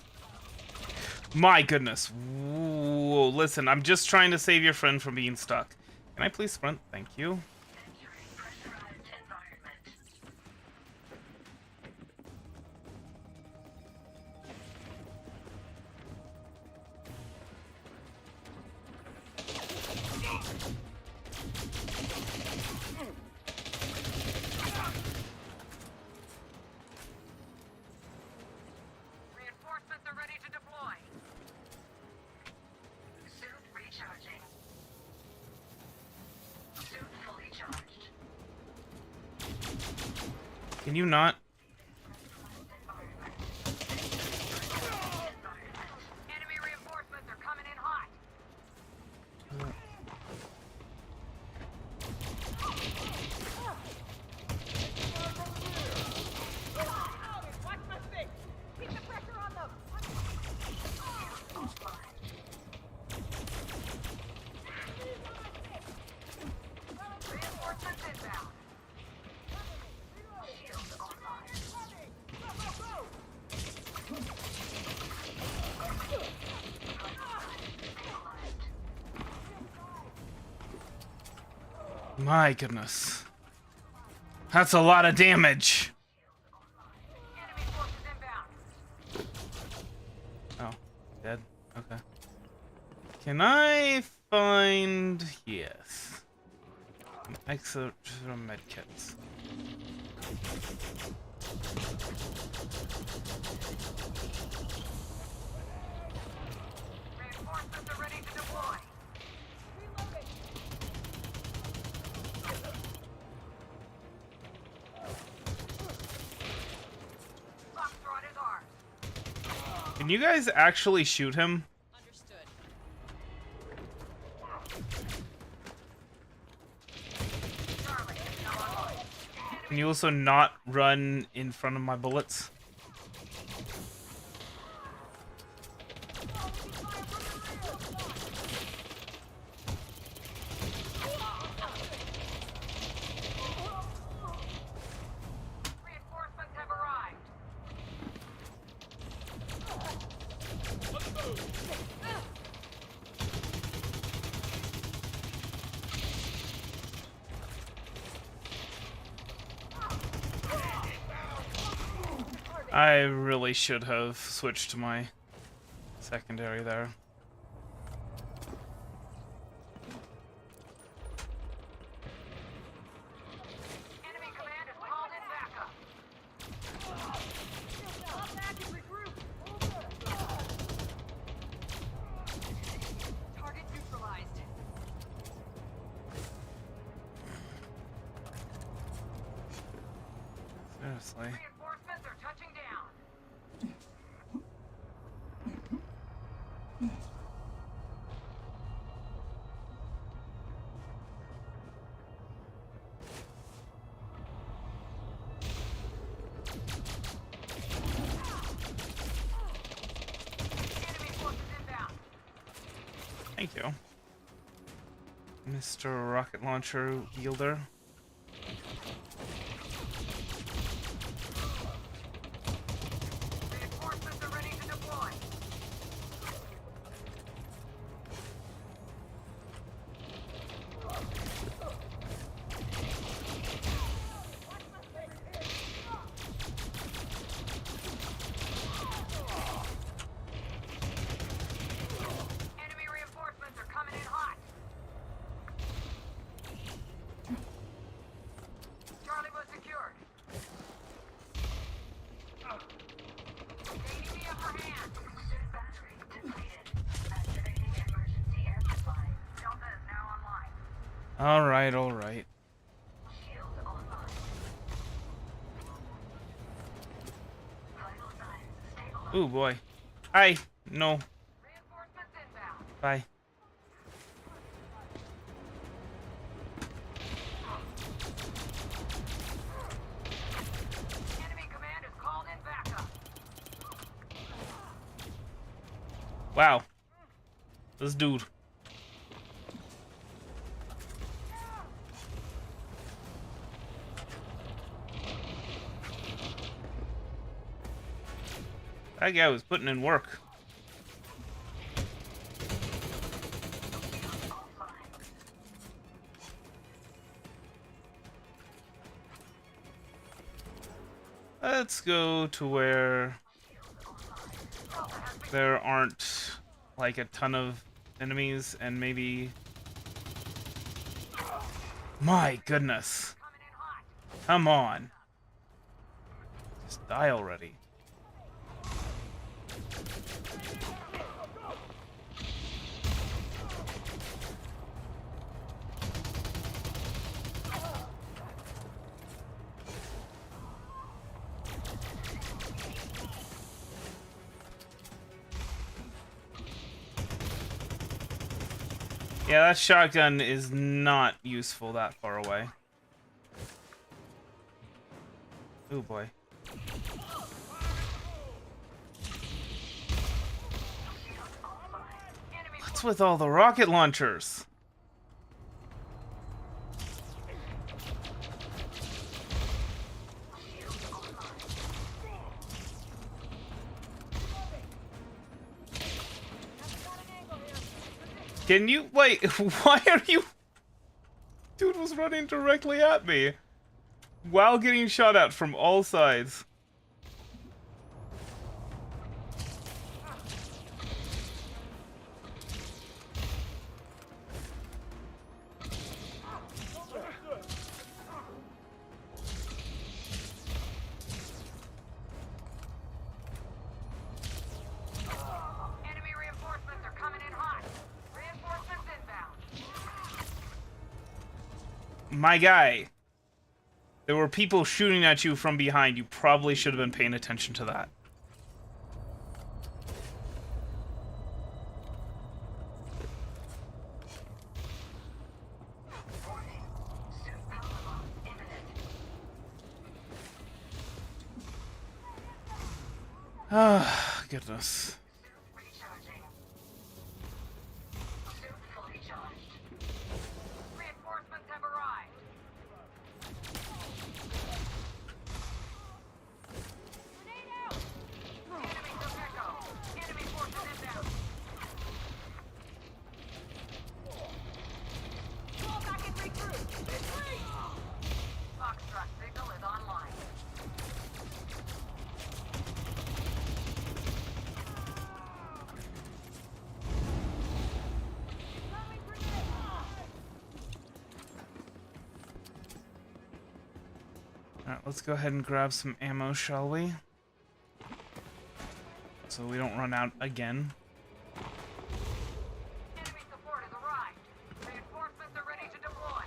My goodness. Whoa, listen, I'm just trying to save your friend from being stuck. Can I please sprint? Thank you. Entering pressurized environment. Reinforcements are ready to deploy. Suit recharging. Suit fully charged. Can you not? Environment. Enemy reinforcements are coming in hot. Watch my six. Keep the pressure on them. Reinforcements inbound. Shield online. My goodness. That's a lot of damage. Enemy forces inbound. Oh, dead? Okay. Can I find... Yes. An extra medkits. Reinforcements are ready to deploy. Reloading. Foxtrot is ours. Can you guys actually shoot him? Understood. Charlie, now online. Can you also not run in front of my bullets? Reinforcements have arrived. I really should have switched to my secondary there. Enemy command has called in backup. Fall back and regroup. Seriously. Reinforcements are touching down. Enemy forces inbound. Thank you. Mr. Rocket Launcher Wielder. Reinforcements are ready to deploy. Enemy reinforcements are coming in hot. Charlie was secured. Gaining the upper hand. Suit battery depleted. Activating emergency air supply. Delta is now online. Alright, alright. Shield online. Vital signs stabilized. Ooh, boy. Hi. No. Reinforcements inbound. Bye. Enemy command has called in backup. Wow. This dude. That guy was putting in work. Let's go to where there aren't like a ton of enemies and maybe... My goodness. Coming in hot. Come on. Just die already. Yeah, that shotgun is not useful that far away. Oh boy. Enemy What's with all the rocket launchers? Can you wait? Why are you? Dude was running directly at me while getting shot at from all sides. Enemy reinforcements are coming in hot. Reinforcements inbound. My guy. There were people shooting at you from behind. You probably should have been paying attention to that. Warning. Suit power loss imminent. Ah, goodness. Suit recharging. Suit fully charged. Reinforcements have arrived. Grenade out! Enemy took Echo. Enemy forces inbound. Fall back and regroup. Retreat! Foxtrot signal is online. Alright, let's go ahead and grab some ammo, shall we? So we don't run out again. Enemy support has arrived. Reinforcements are ready to deploy.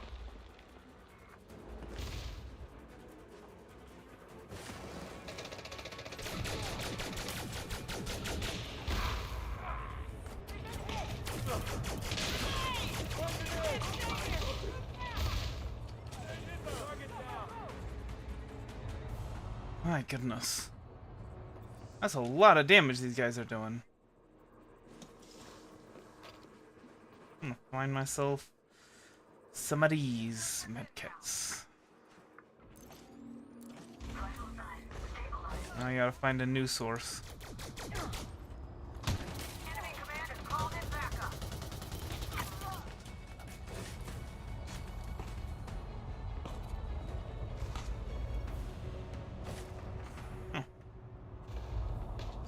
My goodness. That's a lot of damage these guys are doing. I'm gonna find myself some of these medkits. Now I gotta find a new source. Enemy command has called in backup.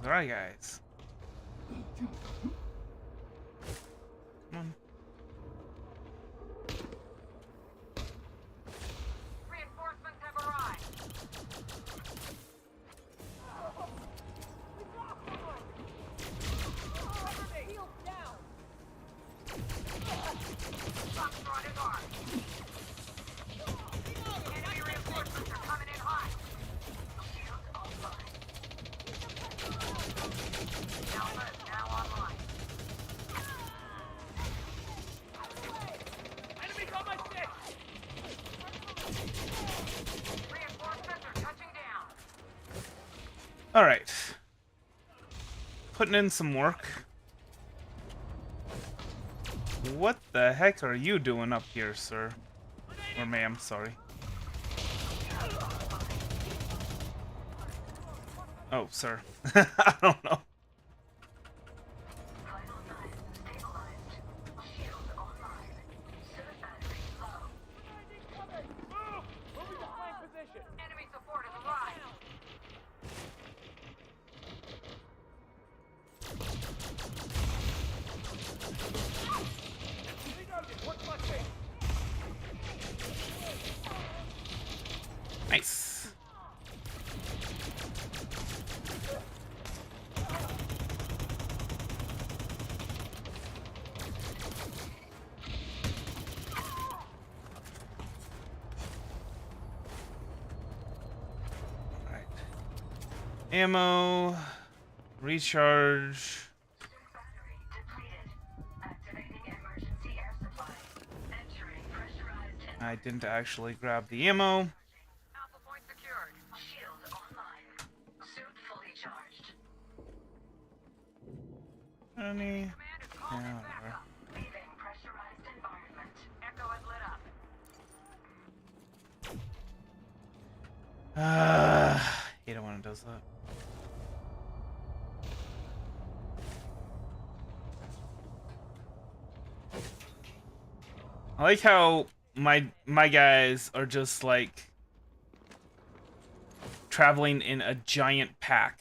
Alright, guys. Come on. Reinforcements have arrived. Cutthroat is armed. Enemy reinforcements are coming in hot. Alpha is now online. Reinforcements are touching down. Alright. Putting in some work. What the heck are you doing up here, sir? Or ma'am, sorry. Oh, sir. I don't know. Vital signs stabilized. Shield online. Suit battery low. Enemy support has arrived. Nice. Alright. Ammo. Recharge. Suit battery depleted. Activating emergency air supply. Entering pressurized I didn't actually grab the ammo. Alpha point secured. shield online. Suit fully charged. Any? Command has called Yeah, in whatever. backup. Leaving pressurized environment. Echo is lit up. Hate it when it does that. I like how my guys are just like traveling in a giant pack.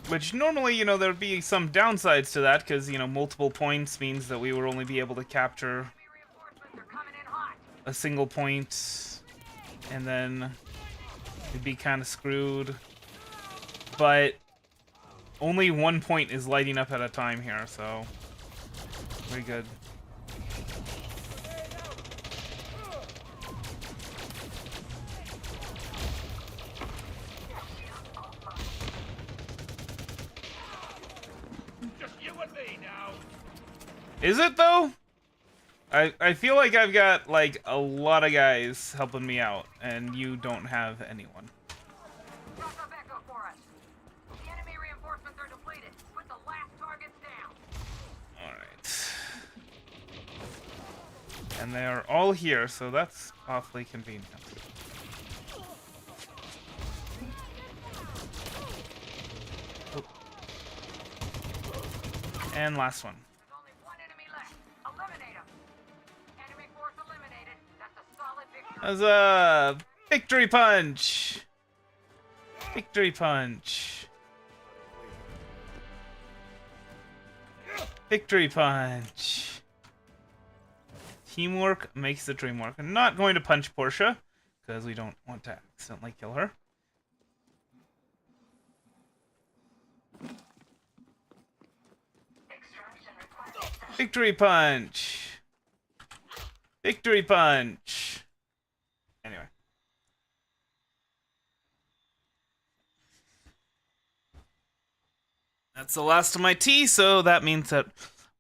Which normally, you know, there'd be some downsides to that because, you know, multiple points means that we would only be able to capture Enemy reinforcements are coming in hot. a single point and then we'd be kind of screwed. But only one point is lighting up at a time here, so pretty good. Is it though? I feel like I've got like a lot of guys helping me out, and you don't have anyone. Drop a echo for us. The enemy reinforcements are depleted. Put the last targets down. Alright. And they are all here, so that's awfully convenient. Oh. And last one. There's only one enemy left. Eliminate him. Enemy force eliminated. That's a solid victory. As a victory punch. Victory punch. Victory punch. Teamwork makes the dream work. I'm not going to punch Portia because we don't want to accidentally kill her. Extraction required. Victory punch. Victory punch. Anyway. That's the last of my tea, so that means that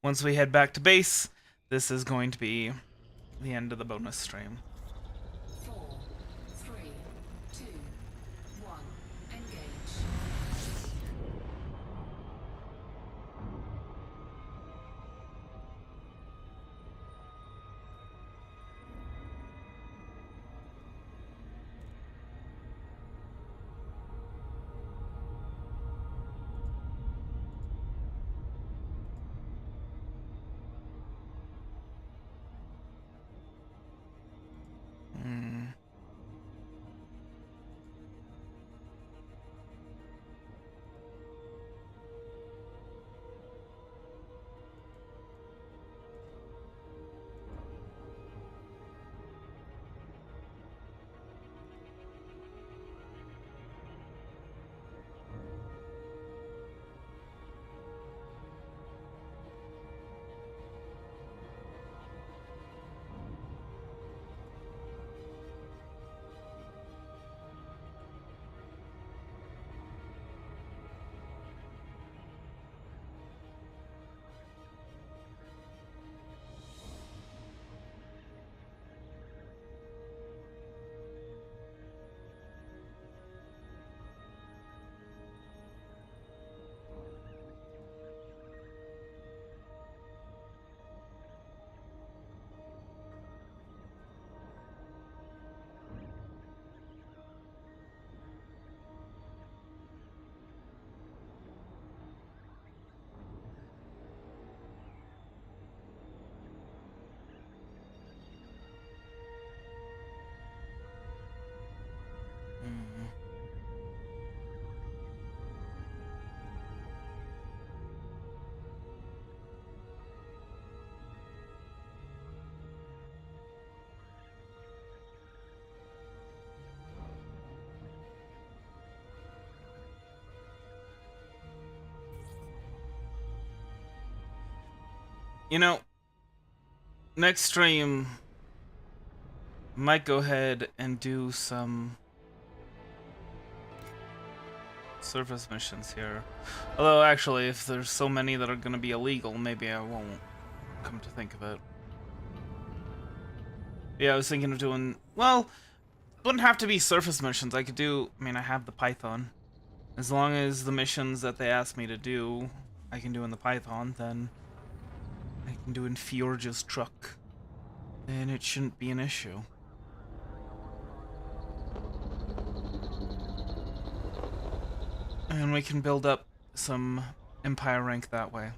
once we head back to base, this is going to be the end of the bonus stream. 4, 3, 2, 1. Engage. You know, next stream, might go ahead and do some surface missions here. Although, actually, if there's so many that are going to be illegal, maybe I won't, come to think of it. Yeah, I was thinking of doing... Well, wouldn't have to be surface missions. I could do... I mean, I have the Python. As long as the missions that they ask me to do, I can do in the Python, then I can do in Fjord's truck. Then it shouldn't be an issue. And we can build up some Empire rank that way.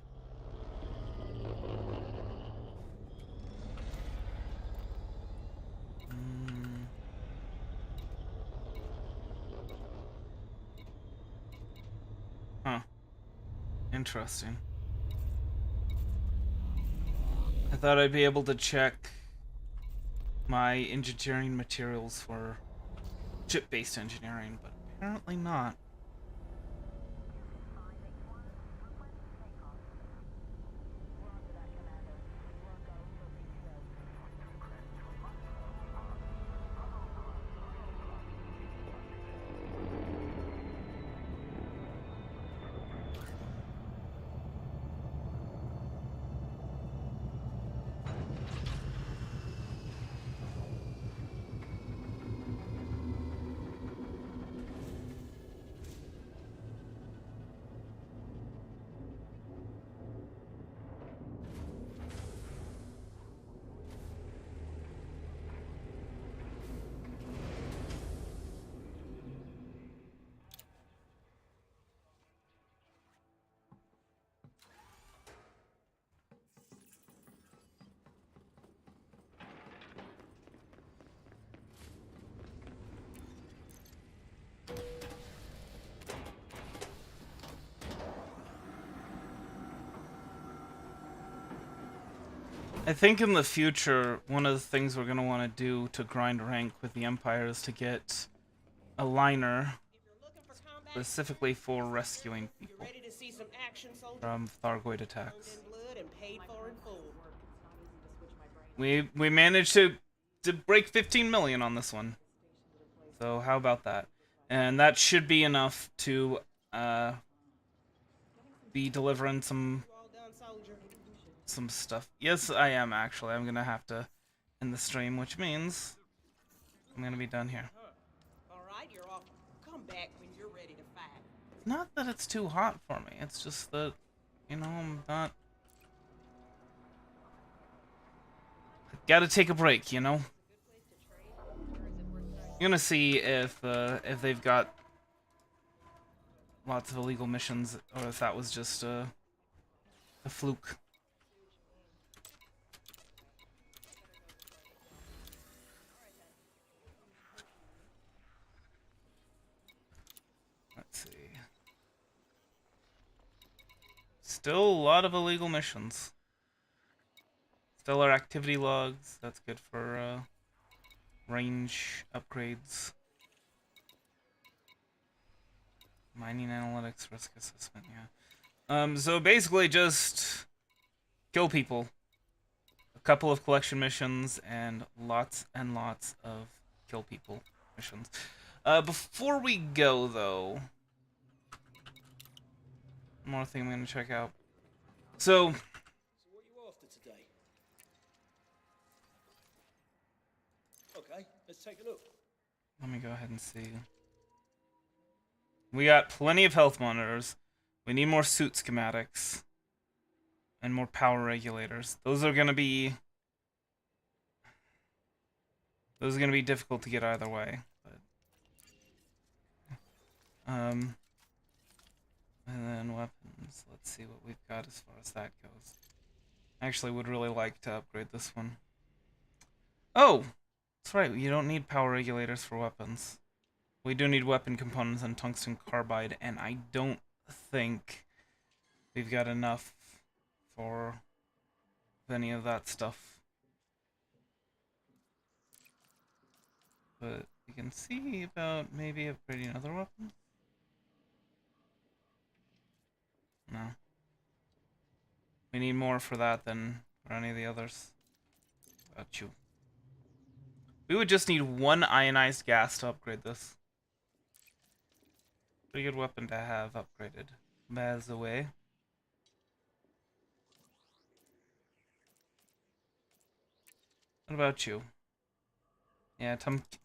Huh. Interesting. I thought I'd be able to check my engineering materials for chip-based engineering, but apparently not. I think in the future, one of the things we're going to want to do to grind rank with the Empire is to get a liner specifically for rescuing people from Thargoid attacks. We managed to break 15 million on this one. So how about that? And that should be enough to be delivering some stuff. Yes, I am actually. I'm gonna have to in the stream, which means I'm gonna be done here. All right, you're off. Come back when you're ready to fight. Not that it's too hot for me, it's just that, you know, I'm not... Gotta take a break, you know? I'm gonna see if they've got lots of illegal missions, or if that was just a fluke. Let's see. Still a lot of illegal missions. Stellar activity logs, that's good for range upgrades. Mining analytics, risk assessment, yeah. So basically just kill people. A couple of collection missions and lots of kill people missions. Before we go though, one more thing I'm gonna check out. So So what are you after today? Okay, let's take a look. let me go ahead and see. We got plenty of health monitors. We need more suit schematics. And more power regulators. Those are gonna be difficult to get either way. But and then weapons. Let's see what we've got as far as that goes. I actually would really like to upgrade this one. Oh! That's right, you don't need power regulators for weapons. We do need weapon components and tungsten carbide, and I don't think we've got enough for any of that stuff. But we can see about maybe upgrading other weapons. No. We need more for that than for any of the others. About you. We would just need one ionized gas to upgrade this. Pretty good weapon to have upgraded. By the way. What about you? Yeah,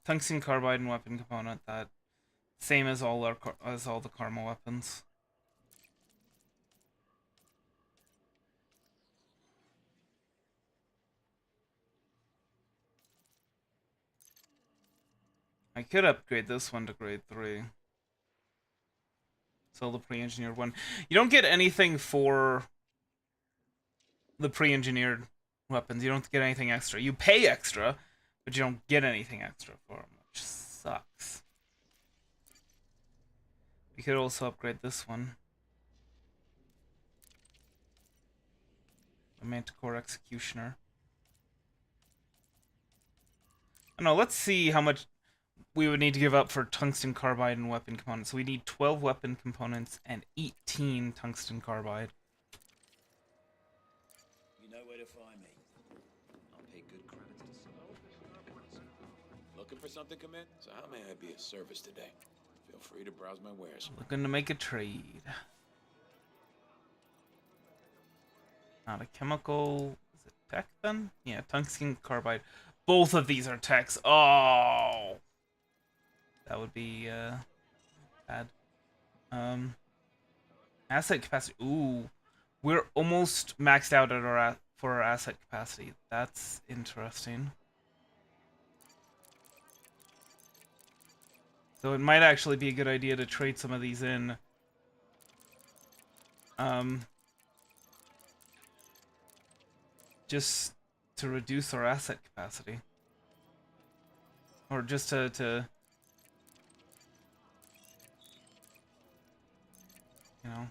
tungsten carbide and weapon component. That same as all the Karma weapons. I could upgrade this one to grade 3. Sell the pre-engineered one. You don't get anything for the pre-engineered weapons. You don't get anything extra. You pay extra, but you don't get anything extra for them, which sucks. We could also upgrade this one. The Manticore Executioner. I don't know, let's see how much we would need to give up for tungsten carbide and weapon components. So we need 12 weapon components and 18 tungsten carbide. You know where to find me. I'll pay good credits to someone. Looking for something, commit? So how may I be of service today? Feel free to browse my wares. Looking to make a trade. Not a chemical. Is it tech then? Yeah, tungsten carbide. Both of these are techs. Oh! That would be bad. Asset capacity. Ooh. We're almost maxed out at for our asset capacity. That's interesting. So it might actually be a good idea to trade some of these in. Just to reduce our asset capacity. Or just to you know,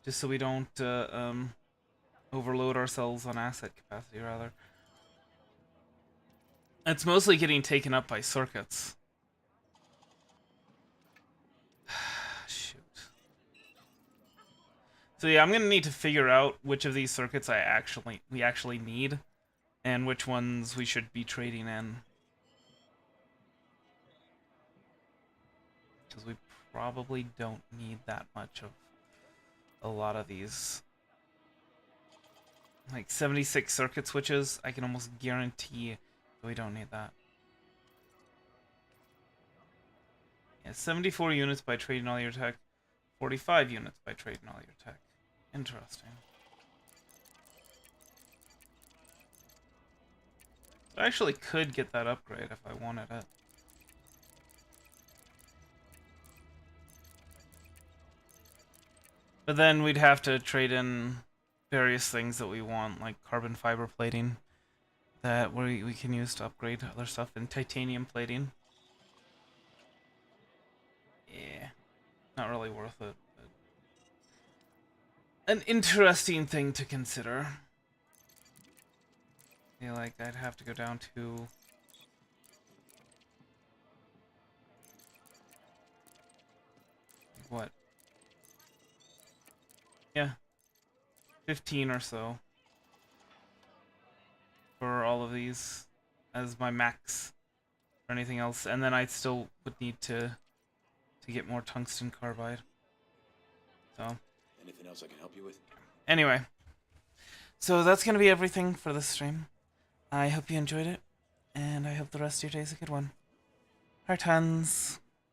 just so we don't overload ourselves on asset capacity, rather. It's mostly getting taken up by circuits. Shoot. So yeah, I'm gonna need to figure out which of these circuits we actually need, and which ones we should be trading in. Because we probably don't need that much of a lot of these. Like 76 circuit switches, I can almost guarantee that we don't need that. Yeah, 74 units by trading all your tech, 45 units by trading all your tech. Interesting. I actually could get that upgrade if I wanted it. But then we'd have to trade in various things that we want, like carbon fiber plating, that we can use to upgrade other stuff, and titanium plating. Yeah, not really worth it. But an interesting thing to consider. Yeah, like I'd have to go down to what? Yeah, 15 or so for all of these as my max or anything else, and then I still would need to get more tungsten carbide. So Anything else I can help you with? anyway, so that's gonna be everything for this stream. I hope you enjoyed it, and I hope the rest of your day is a good one. Heart hands.